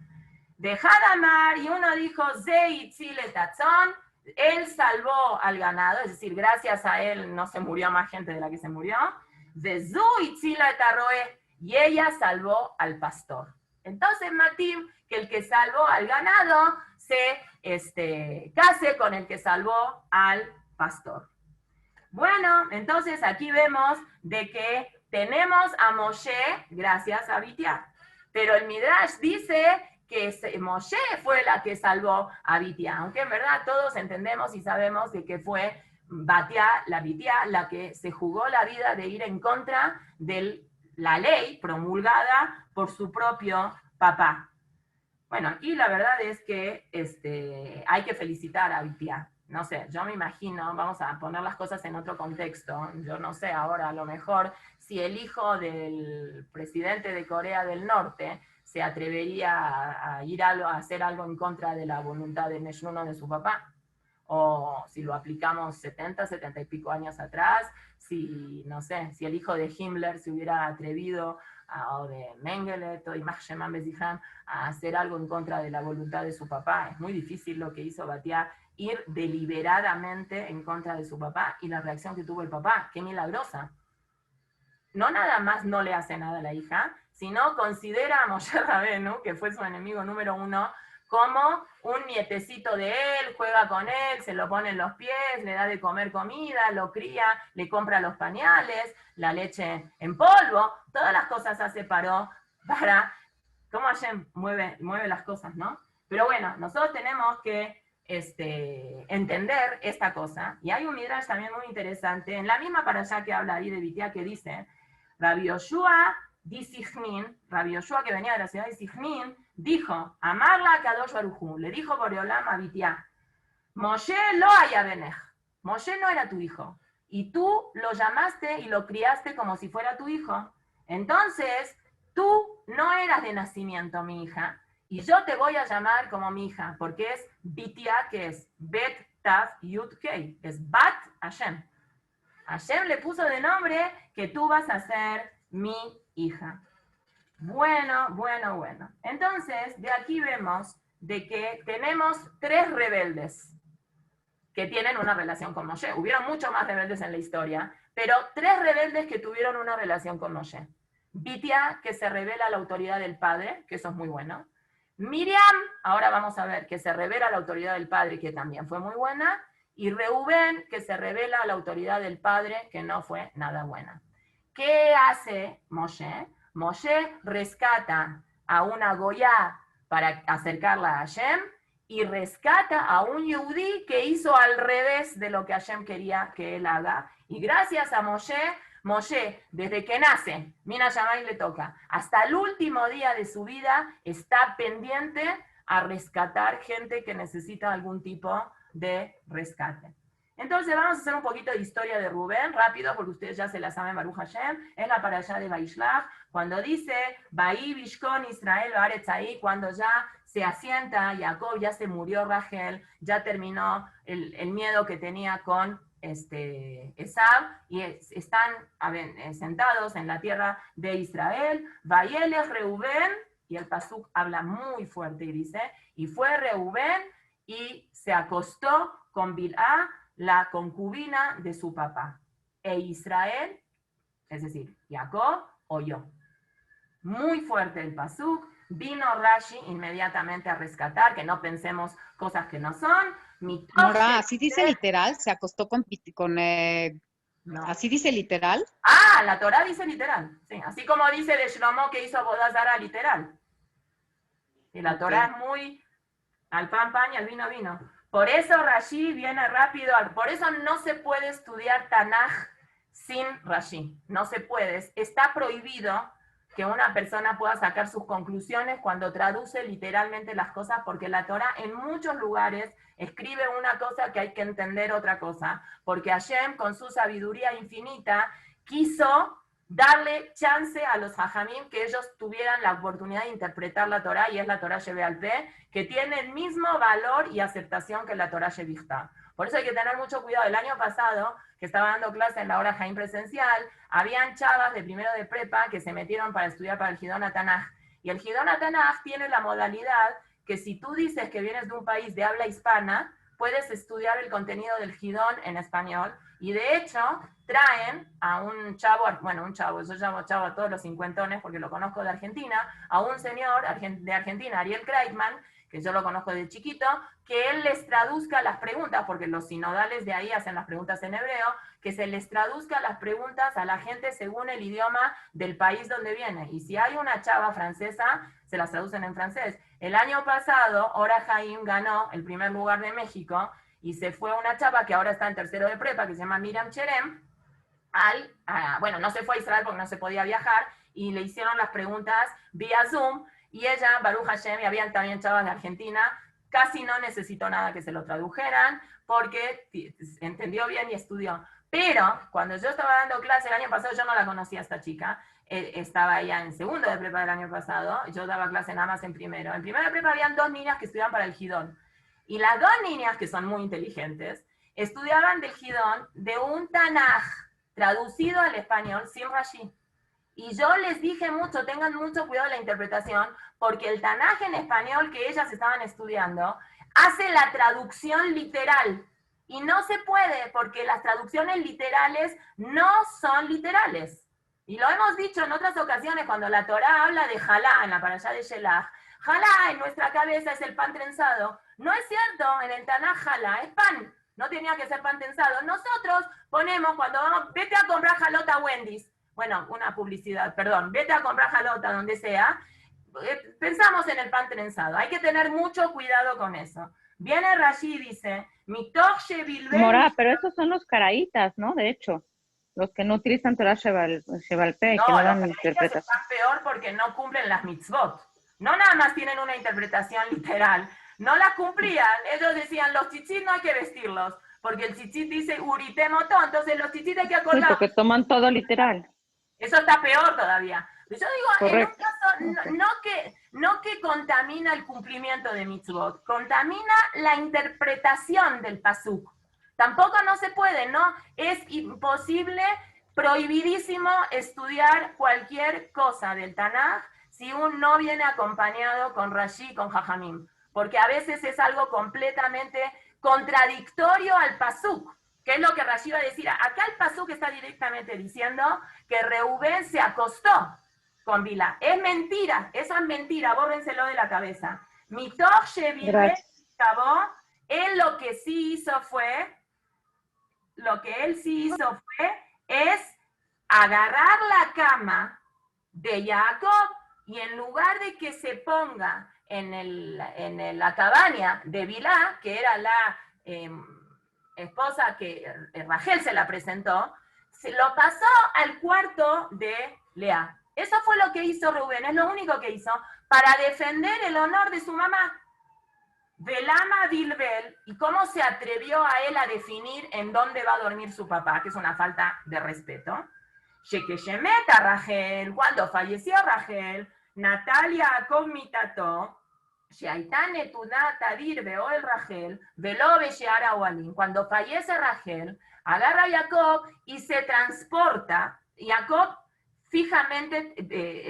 De Hadamar, y uno dijo, Zeitzile Tatzón, él salvó al ganado, es decir, gracias a él no se murió más gente de la que se murió. De Zuitzila Tarroe, y ella salvó al pastor. Entonces, Matim, que el que salvó al ganado se case con el que salvó al pastor. Bueno, entonces aquí vemos de que tenemos a Moshe gracias a Bitia, pero el Midrash dice que Moshe fue la que salvó a Bitia, aunque en verdad todos entendemos y sabemos de que fue la Bitia la que se jugó la vida de ir en contra de la ley promulgada por su propio papá. Bueno, aquí la verdad es que hay que felicitar a Bitia. no sé, yo me imagino, vamos a poner las cosas en otro contexto, yo no sé ahora, a lo mejor, si el hijo del presidente de Corea del Norte se atrevería a ir a hacer algo en contra de la voluntad de Neshnuno de su papá, o si lo aplicamos 70 y pico años atrás, si, no sé, si el hijo de Himmler se hubiera atrevido, o de Mengele, y Mahshema Beziham, a hacer algo en contra de la voluntad de su papá. Es muy difícil lo que hizo Batia, ir deliberadamente en contra de su papá, y la reacción que tuvo el papá, qué milagrosa. No nada más no le hace nada a la hija, sino considera a Moshe Rabenu, que fue su enemigo número 1, como un nietecito de él, juega con él, se lo pone en los pies, le da de comer comida, lo cría, le compra los pañales, la leche en polvo, todas las cosas hace para cómo Hashem mueve las cosas, ¿no? Pero bueno, nosotros tenemos que entender esta cosa, y hay un midrash también muy interesante, en la misma parashá que habla ahí de Bitia, que dice, Rabbi Yoshua di Sichnin, Rabbi Yoshua, que venía de la ciudad de Sichnin, dijo, Amarla a Kadosh Baruj Hu, le dijo Boreolam a Bitia, Moshe lo haya benech, Moshe no era tu hijo, y tú lo llamaste y lo criaste como si fuera tu hijo. Entonces, tú no eras de nacimiento mi hija, y yo te voy a llamar como mi hija, porque es Bitia, que es Bet Tav Yud Kei, es Bat Hashem. Hashem le puso de nombre que tú vas a ser mi hija. Bueno. Entonces, de aquí vemos de que tenemos 3 rebeldes que tienen una relación con Moshe. Hubieron muchos más rebeldes en la historia, pero 3 rebeldes que tuvieron una relación con Moshe. Bitia, que se revela a la autoridad del padre, que eso es muy bueno. Miriam, ahora vamos a ver, que se revela a la autoridad del padre, que también fue muy buena. Y Reubén, que se revela a la autoridad del padre, que no fue nada buena. ¿Qué hace Moshe? Moshe rescata a una Goyá para acercarla a Hashem, y rescata a un Yehudí que hizo al revés de lo que Hashem quería que él haga. Y gracias a Moshe, desde que nace, Mina Shammai le toca, hasta el último día de su vida, está pendiente a rescatar gente que necesita algún tipo de rescate. Entonces vamos a hacer un poquito de historia de Rubén, rápido, porque ustedes ya se la saben, Baruch Hashem, es la parashá de Vaishlach, cuando dice, Vaí Bishkon Israel Baaretz, cuando ya se asienta Jacob, ya se murió Rachel, ya terminó el miedo que tenía con Esav, y están sentados en la tierra de Israel, Vayelech Reubén, y el pasuk habla muy fuerte y dice, y fue Reubén y se acostó con Bilhá, la concubina de su papá. E Israel, es decir, Jacob, oyó. Muy fuerte el pasuk. Vino Rashi inmediatamente a rescatar, que no pensemos cosas que no son. Nora, ¿así dice literal? ¿Se acostó con no. ¿Así dice literal? Ah, la Torá dice literal. Sí, así como dice de Shlomo que hizo Avodah Zará literal. Y la Torá es muy al pan, pan y al vino, vino. Por eso Rashi viene rápido, por eso no se puede estudiar Tanaj sin Rashi. No se puede. Está prohibido que una persona pueda sacar sus conclusiones cuando traduce literalmente las cosas, porque la Torá en muchos lugares escribe una cosa que hay que entender otra cosa, porque Hashem, con su sabiduría infinita, quiso darle chance a los hajamim que ellos tuvieran la oportunidad de interpretar la Torá, y es la Torá Shebe'al Peh, que tiene el mismo valor y aceptación que la Torá Shebichta. Por eso hay que tener mucho cuidado. El año pasado, que estaba dando clase en la hora Jaim presencial, habían chavas de primero de prepa que se metieron para estudiar para el Hidón HaTanaj. Y el Hidón HaTanaj tiene la modalidad que si tú dices que vienes de un país de habla hispana, puedes estudiar el contenido del Hidón en español. Y de hecho, traen a un chavo, yo llamo chavo a todos los cincuentones porque lo conozco de Argentina, a un señor de Argentina, Ariel Kreitman, que yo lo conozco de chiquito, que él les traduzca las preguntas, porque los sinodales de ahí hacen las preguntas en hebreo, que se les traduzca las preguntas a la gente según el idioma del país donde viene. Y si hay una chava francesa, se las traducen en francés. El año pasado, Ora Jaim ganó el primer lugar de México, y se fue una chava que ahora está en tercero de prepa, que se llama Miriam Cherem, no se fue a Israel porque no se podía viajar, y le hicieron las preguntas vía Zoom, y ella, Baruch Hashem, y habían también chavas de Argentina, casi no necesitó nada que se lo tradujeran, porque entendió bien y estudió. Pero cuando yo estaba dando clase el año pasado, yo no la conocía a esta chica, estaba ella en segundo de prepa del año pasado, yo daba clase nada más en primero. En primero de prepa habían 2 niñas que estudiaban para el Gidón, y las 2 niñas, que son muy inteligentes, estudiaban del Gidón de un Tanaj traducido al español sin Rashi. Y yo les dije mucho, tengan mucho cuidado de la interpretación, porque el Tanaj en español que ellas estaban estudiando hace la traducción literal. Y no se puede, porque las traducciones literales no son literales. Y lo hemos dicho en otras ocasiones, cuando la Torá habla de jalá, en la parashá de Shelach. Jalá en nuestra cabeza es el pan trenzado. No es cierto, en el Tanaj jalá es pan. No tenía que ser pan trenzado. Nosotros ponemos, cuando vamos, vete a comprar jalota a Wendy's. Bueno, una publicidad, perdón. Vete a comprar jalota donde sea. Pensamos en el pan trenzado. Hay que tener mucho cuidado con eso. Viene Rashi y dice, Mora, pero esos son los caraítas, ¿no? De hecho, los que no utilizan Torah Sheval Pei, que no dan interpretación. Están peor porque no cumplen las mitzvot. No nada más tienen una interpretación literal, no la cumplían. Ellos decían, los tzitzit no hay que vestirlos, porque el tzitzit dice uritemoto, entonces los tzitzit hay que acordar. Sí, porque toman todo literal. Eso está peor todavía. Yo digo, correcto. En un caso, no que contamina el cumplimiento de mitzvot, contamina la interpretación del pasuk. Tampoco no se puede, ¿no? Es imposible, prohibidísimo estudiar cualquier cosa del Tanaj si uno no viene acompañado con Rashi, con Jajamim, porque a veces es algo completamente contradictorio al pasuk. ¿Qué es lo que Rashi va a decir? Acá el pasuk está directamente diciendo que Reubén se acostó con Bilá. Es mentira, eso es mentira, bórrenselo de la cabeza. Mitoch Shevilbe acabó, él lo que sí hizo fue, es agarrar la cama de Jacob y en lugar de que se ponga en la cabaña de Bilá, que era la esposa que Rachel se la presentó, se lo pasó al cuarto de Lea. Eso fue lo que hizo Rubén, es lo único que hizo, para defender el honor de su mamá. Velama Dilbel, y cómo se atrevió a él a definir en dónde va a dormir su papá, que es una falta de respeto. Shekeshemet a Rachel, cuando falleció Rachel, Natalia Jacob mitato, Sheaitane Tunata Dirbe o el Rachel, Velobe Sheara Oalim. Cuando fallece Rachel, agarra a Jacob y se transporta. Jacob fijamente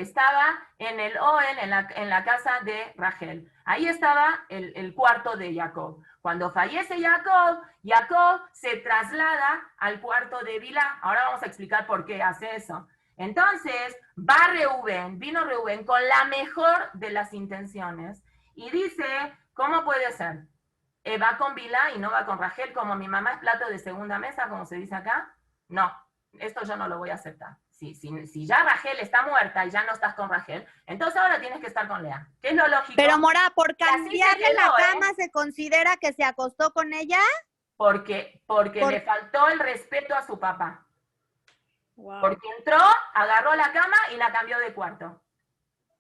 estaba en el Oel, en la casa de Rachel. Ahí estaba el cuarto de Jacob. Cuando fallece Jacob, Jacob se traslada al cuarto de Bilá. Ahora vamos a explicar por qué hace eso. Entonces, vino Reubén con la mejor de las intenciones y dice, ¿cómo puede ser? ¿Va con Bilá y no va con Rachel como mi mamá es plato de segunda mesa, como se dice acá? No, esto yo no lo voy a aceptar. Si ya Rachel está muerta y ya no estás con Rachel, entonces ahora tienes que estar con Lea. ¿Qué es lo lógico? Pero Mora, ¿por cambiarle quedó, la cama se considera que se acostó con ella? Porque le faltó el respeto a su papá. Wow. Porque entró, agarró la cama y la cambió de cuarto.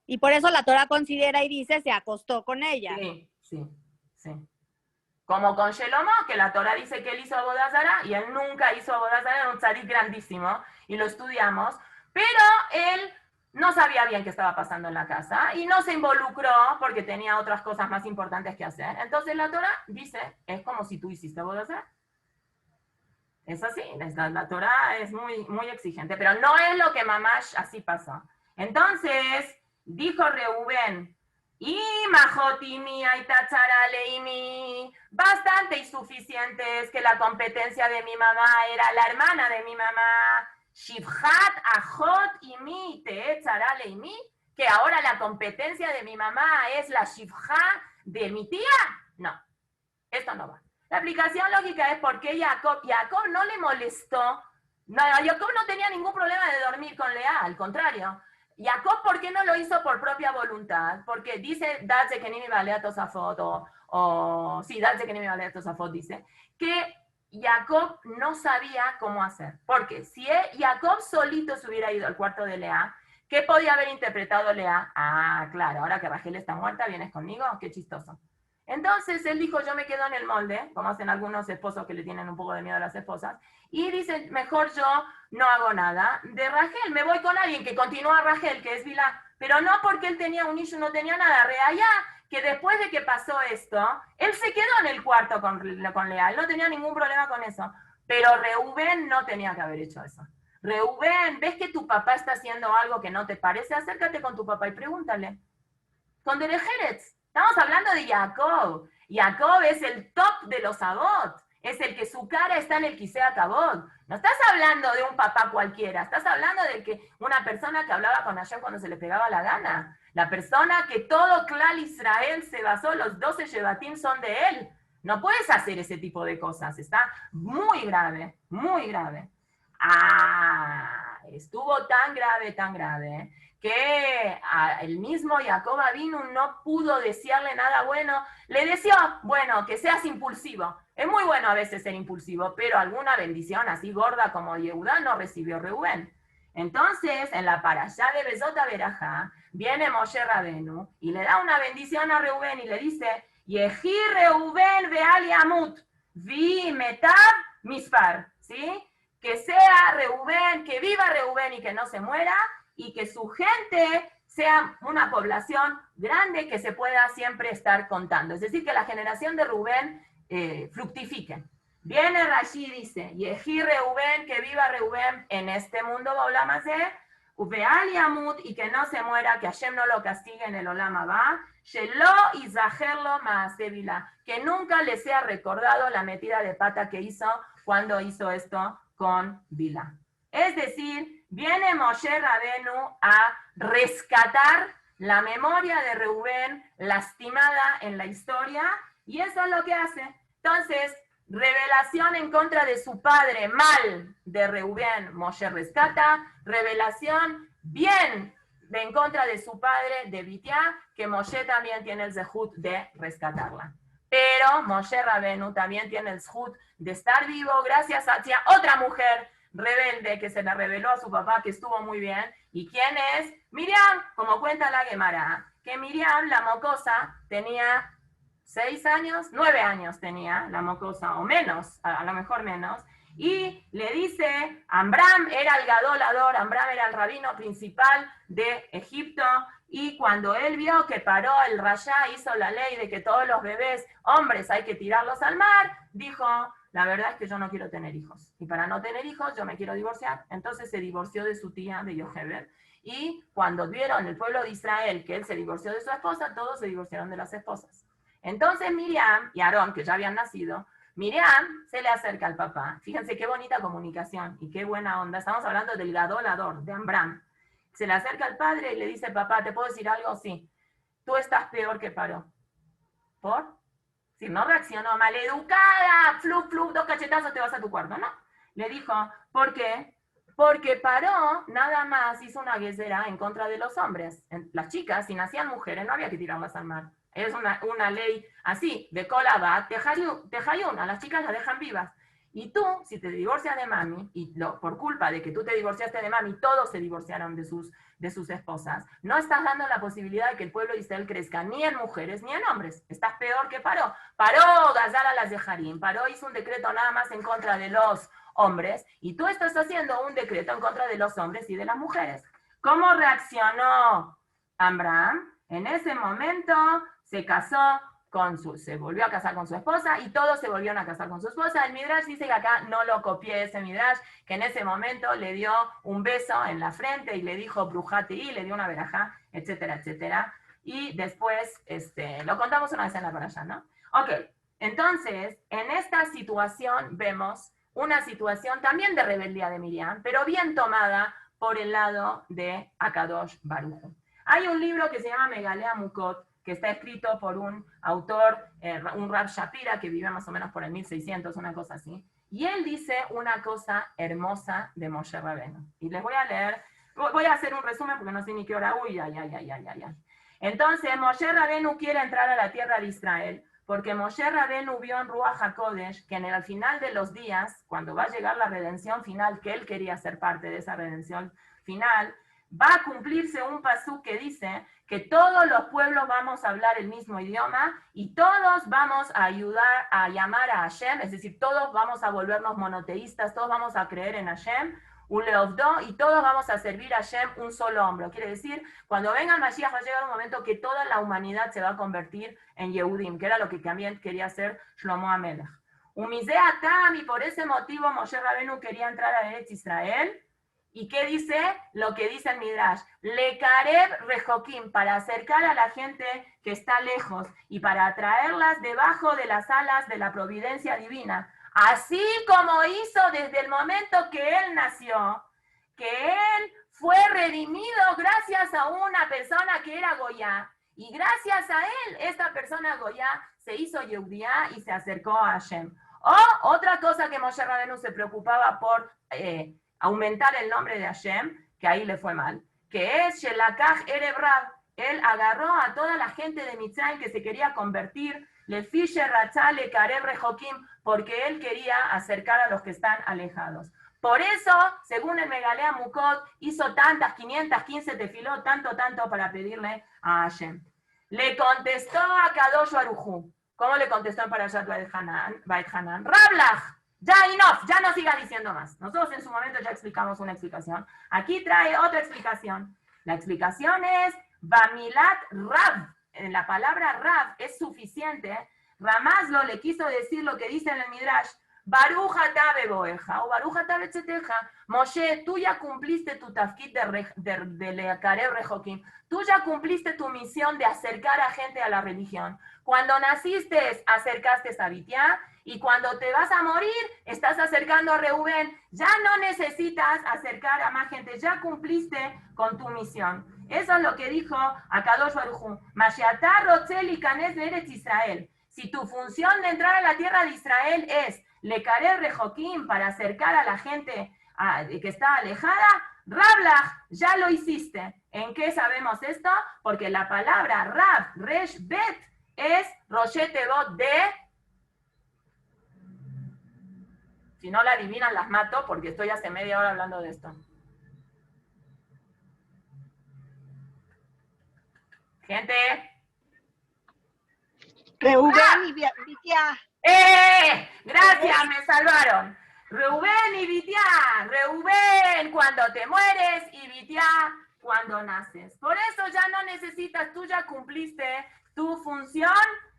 Y por eso la Torah considera y dice se acostó con ella. Sí. Como con Shelomo, que la Torah dice que él hizo Avodah Zará, y él nunca hizo Avodah Zará, era un tzadik grandísimo, y lo estudiamos, pero él no sabía bien qué estaba pasando en la casa, y no se involucró porque tenía otras cosas más importantes que hacer. Entonces la Torah dice, es como si tú hiciste Avodah Zará. Es así, la Torah es muy, muy exigente, pero no es lo que mamash así pasó. Entonces, dijo Reubén, y Majotimi, Aitatzara Leimi, bastante insuficiente es que la competencia de mi mamá era la hermana de mi mamá, Shivhat, Ajot, Imi, Teetzara Leimi, que ahora la competencia de mi mamá es la Shivha de mi tía. No, esto no va. La aplicación lógica es porque Jacob no le molestó, Jacob no tenía ningún problema de dormir con Lea, al contrario. Jacob, ¿por qué no lo hizo por propia voluntad? Porque dice, Dadze que ni mi balea Tosafot, Dadze que ni mi balea Tosafot dice, que Jacob no sabía cómo hacer. Porque si Jacob solito se hubiera ido al cuarto de Lea, ¿qué podía haber interpretado Lea? Ah, claro, ahora que Rachel está muerta, ¿vienes conmigo? Qué chistoso. Entonces él dijo, yo me quedo en el molde, como hacen algunos esposos que le tienen un poco de miedo a las esposas, y dice, mejor yo no hago nada. De Rachel, me voy con alguien que continúa Rachel, que es Bilá, pero no porque él tenía un issue, no tenía nada. Reallá, que después de que pasó esto, él se quedó en el cuarto con Lea, él no tenía ningún problema con eso, pero Reubén no tenía que haber hecho eso. Reubén, ¿ves que tu papá está haciendo algo que no te parece? Acércate con tu papá y pregúntale. Con Derejeretz. Estamos hablando de Jacob. Jacob es el top de los Abot. Es el que su cara está en el Kisea Kabod. No estás hablando de un papá cualquiera. Estás hablando de que una persona que hablaba con Hashem cuando se le pegaba la gana. La persona que todo Klal Israel se basó, los 12 Shevatim son de él. No puedes hacer ese tipo de cosas. Está muy grave, muy grave. Estuvo tan grave, que el mismo Jacob Avinu no pudo desearle nada bueno. Le deseó, bueno, que seas impulsivo. Es muy bueno a veces ser impulsivo, pero alguna bendición así gorda como Yehudá no recibió Reubén. Entonces, en la parashá de Bezot HaBerajá, viene Moshe Rabenu y le da una bendición a Reubén y le dice, Yehi Reubén ve'al yamut, vi metab mispar, ¿sí? Que sea Reubén, que viva Reubén y que no se muera, y que su gente sea una población grande que se pueda siempre estar contando. Es decir, que la generación de Rubén fructifique. Viene Rashi y dice, Yehi Reubén, que viva Reubén en este mundo Olam Hazeh, Uveal Yamut, y que no se muera, que Hashem no lo castigue en el Olam Haba, Shelo Izaherlo Maaseh Bilá, que nunca le sea recordado la metida de pata que hizo cuando hizo esto con Bilá. Es decir, viene Moshe Rabenu a rescatar la memoria de Reubén lastimada en la historia, y eso es lo que hace. Entonces, revelación en contra de su padre, mal de Reubén, Moshe rescata. Revelación bien en contra de su padre, de Bitiá, que Moshe también tiene el zehut de rescatarla. Pero Moshe Rabenu también tiene el zehut de estar vivo gracias a otra mujer rebelde que se le reveló a su papá, que estuvo muy bien. ¿Y quién es? Miriam, como cuenta la Gemara, que Miriam, la mocosa, tenía 6 años, 9 años tenía la mocosa, o menos, a lo mejor menos, y le dice, Amram era el gadolador, Amram era el rabino principal de Egipto, y cuando él vio que paró el Rayá, hizo la ley de que todos los bebés hombres hay que tirarlos al mar, dijo, la verdad es que yo no quiero tener hijos, y para no tener hijos yo me quiero divorciar. Entonces se divorció de su tía, de Yochebed, y cuando vieron el pueblo de Israel que él se divorció de su esposa, todos se divorciaron de las esposas. Entonces Miriam y Aarón, que ya habían nacido, Miriam se le acerca al papá. Fíjense qué bonita comunicación y qué buena onda. Estamos hablando del gadolador, de Amram. Se le acerca al padre y le dice, papá, ¿te puedo decir algo? Sí. Tú estás peor que Paró. ¿Por? Si no reaccionó, maleducada, flup, 2 cachetazos, te vas a tu cuarto, ¿no? Le dijo, ¿por qué? Porque Paró nada más hizo una guesera en contra de los hombres. Las chicas, si nacían mujeres, no había que tirarlas al mar. Es una ley así, de Kolabat, Tejayun, a las chicas las dejan vivas. Y tú, si te divorcias de mami, y por culpa de que tú te divorciaste de mami, todos se divorciaron de sus esposas, no estás dando la posibilidad de que el pueblo de Israel crezca ni en mujeres ni en hombres. Estás peor que Paró. Paró Gazal a las de Harim. Paró hizo un decreto nada más en contra de los hombres, y tú estás haciendo un decreto en contra de los hombres y de las mujeres. ¿Cómo reaccionó Amram? En ese momento se casó se volvió a casar con su esposa, y todos se volvieron a casar con su esposa. El Midrash dice que acá no lo copié ese Midrash, que en ese momento le dio un beso en la frente y le dijo brujate, y le dio una verajá, etcétera, etcétera. Y después, lo contamos una vez en la parashá, ¿no? Ok, entonces, en esta situación vemos una situación también de rebeldía de Miriam, pero bien tomada por el lado de Akadosh Baruj Hu. Hay un libro que se llama Megalea Mukot, que está escrito por un autor, un Rav Shapira, que vive más o menos por el 1600, una cosa así. Y él dice una cosa hermosa de Moshe Rabenu. Y les voy a leer, voy a hacer un resumen porque no sé ni qué hora. Uy, ay. Entonces, Moshe Rabenu quiere entrar a la tierra de Israel, porque Moshe Rabenu vio en Ruach HaKodesh que al final de los días, cuando va a llegar la redención final, que él quería ser parte de esa redención final, va a cumplirse un pasú que dice que todos los pueblos vamos a hablar el mismo idioma y todos vamos a ayudar a llamar a Hashem, es decir, todos vamos a volvernos monoteístas, todos vamos a creer en Hashem, y todos vamos a servir a Hashem un solo hombro. Quiere decir, cuando venga el Mashiach va a llegar un momento que toda la humanidad se va a convertir en Yehudim, que era lo que también quería hacer Shlomo HaMelech. Umizea Tam, y por ese motivo Moshe Rabenu quería entrar a Eretz Israel. ¿Y qué dice? Lo que dice el Midrash. Le Kareb Rejokim, para acercar a la gente que está lejos y para atraerlas debajo de las alas de la providencia divina. Así como hizo desde el momento que él nació, que él fue redimido gracias a una persona que era Goyá. Y gracias a él, esta persona Goyá se hizo Yehudiá y se acercó a Hashem. O otra cosa que Moshe Rabenu se preocupaba por aumentar el nombre de Hashem, que ahí le fue mal, que es Shelakach Erev Rab. Él agarró a toda la gente de Mitzrayim que se quería convertir, le Fisher Ratzale Kareb Rejokim, porque él quería acercar a los que están alejados. Por eso, según el Megalea Mukot, hizo tantas, 515 tefilot, tanto para pedirle a Hashem. Le contestó a Kadosh Baruj Hu. ¿Cómo le contestó en Parashat Beit Hanan? Rablach, ya enough, ya no siga diciendo más. Nosotros en su momento ya explicamos una explicación. Aquí trae otra explicación. La explicación es Bamilat Rab. En la palabra Rab es suficiente. Ramazlo le quiso decir lo que dice en el Midrash. Baruch atah beboeja o Baruch atah betzeteja. Moshe, tú ya cumpliste tu tafkid de Leakarev Rejokim. Tú ya cumpliste tu misión de acercar a gente a la religión. Cuando naciste, acercaste a Bitiá, y cuando te vas a morir, estás acercando a Reubén. Ya no necesitas acercar a más gente, ya cumpliste con tu misión. Eso es lo que dijo Akadosh Baruj Hu. Mashiach rotzel ikanes be'eretz Israel. Si tu función de entrar a la tierra de Israel es Lecarer Rejokim, para acercar a la gente que está alejada, Rablach, ya lo hiciste. ¿En qué sabemos esto? Porque la palabra Rab, Resh, Bet, es Roshetevot de... Si no la adivinan, las mato porque estoy hace media hora hablando de esto. Gente. Reubén y Bitiá. Gracias, me salvaron. Reubén y Bitiá. Reubén cuando te mueres y Bitiá cuando naces. Por eso ya no necesitas, tú ya cumpliste tu función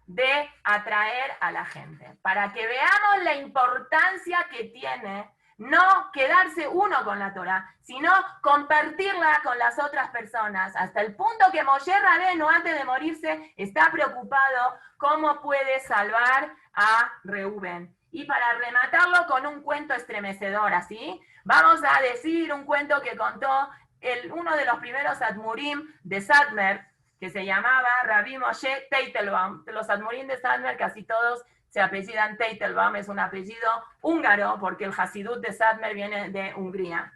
de atraer a la gente. Para que veamos la importancia que tiene no quedarse uno con la Torah, sino compartirla con las otras personas, hasta el punto que Moshe Rabenu, antes de morirse, está preocupado cómo puede salvar a Reubén. Y para rematarlo con un cuento estremecedor, ¿así? Vamos a decir un cuento que contó uno de los primeros admurim de Satmer, que se llamaba Rabbi Moshe Teitelbaum. Los admurim de Satmer casi todos se apellidan Teitelbaum, es un apellido húngaro, porque el Hasidut de Satmer viene de Hungría.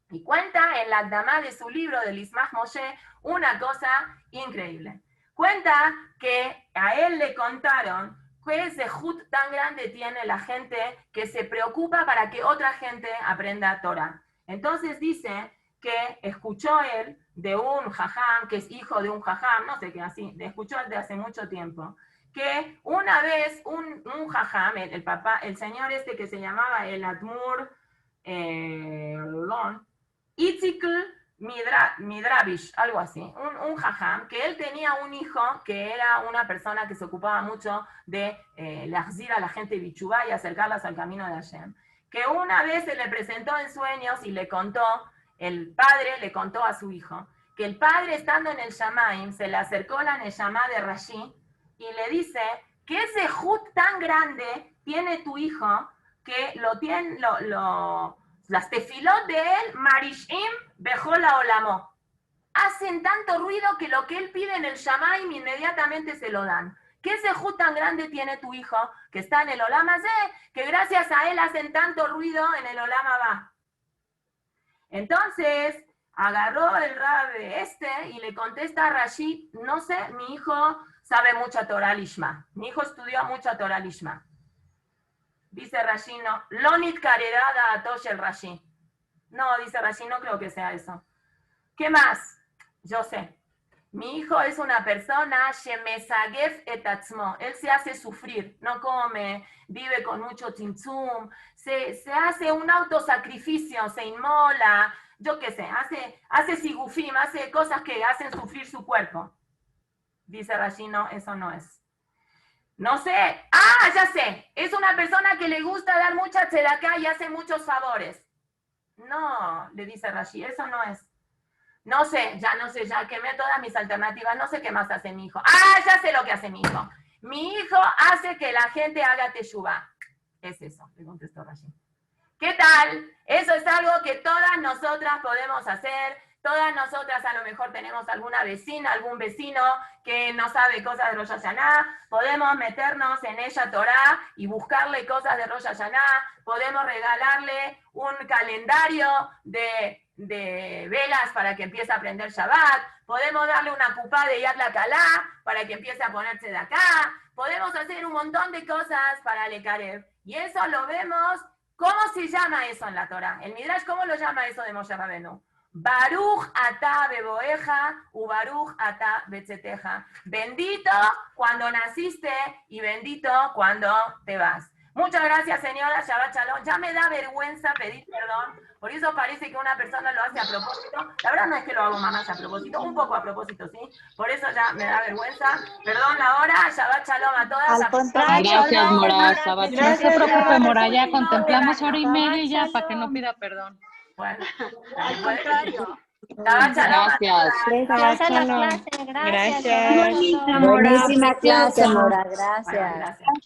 Y cuenta en la Akdamá de su libro del Ismach Moshe una cosa increíble. Cuenta que a él le contaron qué zehut tan grande tiene la gente que se preocupa para que otra gente aprenda Torah. Entonces dice que escuchó él de un jajam, que es hijo de un jajam, no sé qué así, escuchó de hace mucho tiempo, que una vez un jajam, el papá, el señor este que se llamaba el Admur Itzikl Midrabish, algo así, un jajam, que él tenía un hijo que era una persona que se ocupaba mucho de lahzir a la gente bichubá y acercarlas al camino de Hashem, que una vez se le presentó en sueños y le contó, el padre le contó a su hijo, que el padre estando en el Shamaim se le acercó la Neshama de Rashi y le dice, ¿qué zehut tan grande tiene tu hijo que lo tiene, las tefilot de él, Marishim Bejola Olamo? Hacen tanto ruido que lo que él pide en el Shamaim inmediatamente se lo dan. ¿Qué zehut tan grande tiene tu hijo que está en el Olam Hazé, que gracias a él hacen tanto ruido en el Olam Abá? Entonces, agarró el Rabbe y le contesta a Rashi, no sé, mi hijo sabe mucha Torah Lishma. Mi hijo estudió mucha Torah Lishma. Dice Rashi, no. Lonit Karerada Atosh el Rashi. No, dice Rashi, no creo que sea eso. ¿Qué más? Yo sé. Mi hijo es una persona, shemesagef et atzmo. Él se hace sufrir, no come, vive con mucho tzimtzum, se hace un autosacrificio, se inmola, yo qué sé, hace sigufim, hace cosas que hacen sufrir su cuerpo. Dice Rashi, no, eso no es. No sé, ya sé, es una persona que le gusta dar mucha tzedaká y hace muchos favores. No, le dice Rashi, eso no es. No sé, ya quemé todas mis alternativas, no sé qué más hace mi hijo. Ya sé lo que hace mi hijo. Mi hijo hace que la gente haga teshuvá. Es eso, le contestó Rashi. ¿Qué tal? Eso es algo que todas nosotras podemos hacer. Todas nosotras a lo mejor tenemos alguna vecina, algún vecino que no sabe cosas de Rosh Hashanah. Podemos meternos en ella Torah y buscarle cosas de Rosh Hashanah. Podemos regalarle un calendario de velas para que empiece a aprender Shabbat. Podemos darle una cupá de Yad Lakalá para que empiece a ponerse de acá. Podemos hacer un montón de cosas para el Karev. Y eso lo vemos. ¿Cómo se llama eso en la Torah? El Midrash, ¿cómo lo llama eso de Moshe Rabenu? Baruch ata beboeja u baruch ata betzeteja. Bendito cuando naciste y bendito cuando te vas. Muchas gracias, señora. Shabbat Shalom. Ya me da vergüenza pedir perdón. Por eso parece que una persona lo hace a propósito. La verdad no es que lo hago más a propósito. Un poco a propósito, ¿sí? Por eso ya me da vergüenza. Perdón ahora. Shabbat Shalom a todas. Al contrario, Gracias, no, Mora. no, Shabbat No se Shalom. preocupe, Mora, ya No, contemplamos no, hora y media ya para que no pida perdón. Bueno, Al contrario. Shabbat Shalom a Gracias. todas. Gracias a las clases, gracias. Gracias. Buenísima clase, Mora, gracias. Bueno, gracias.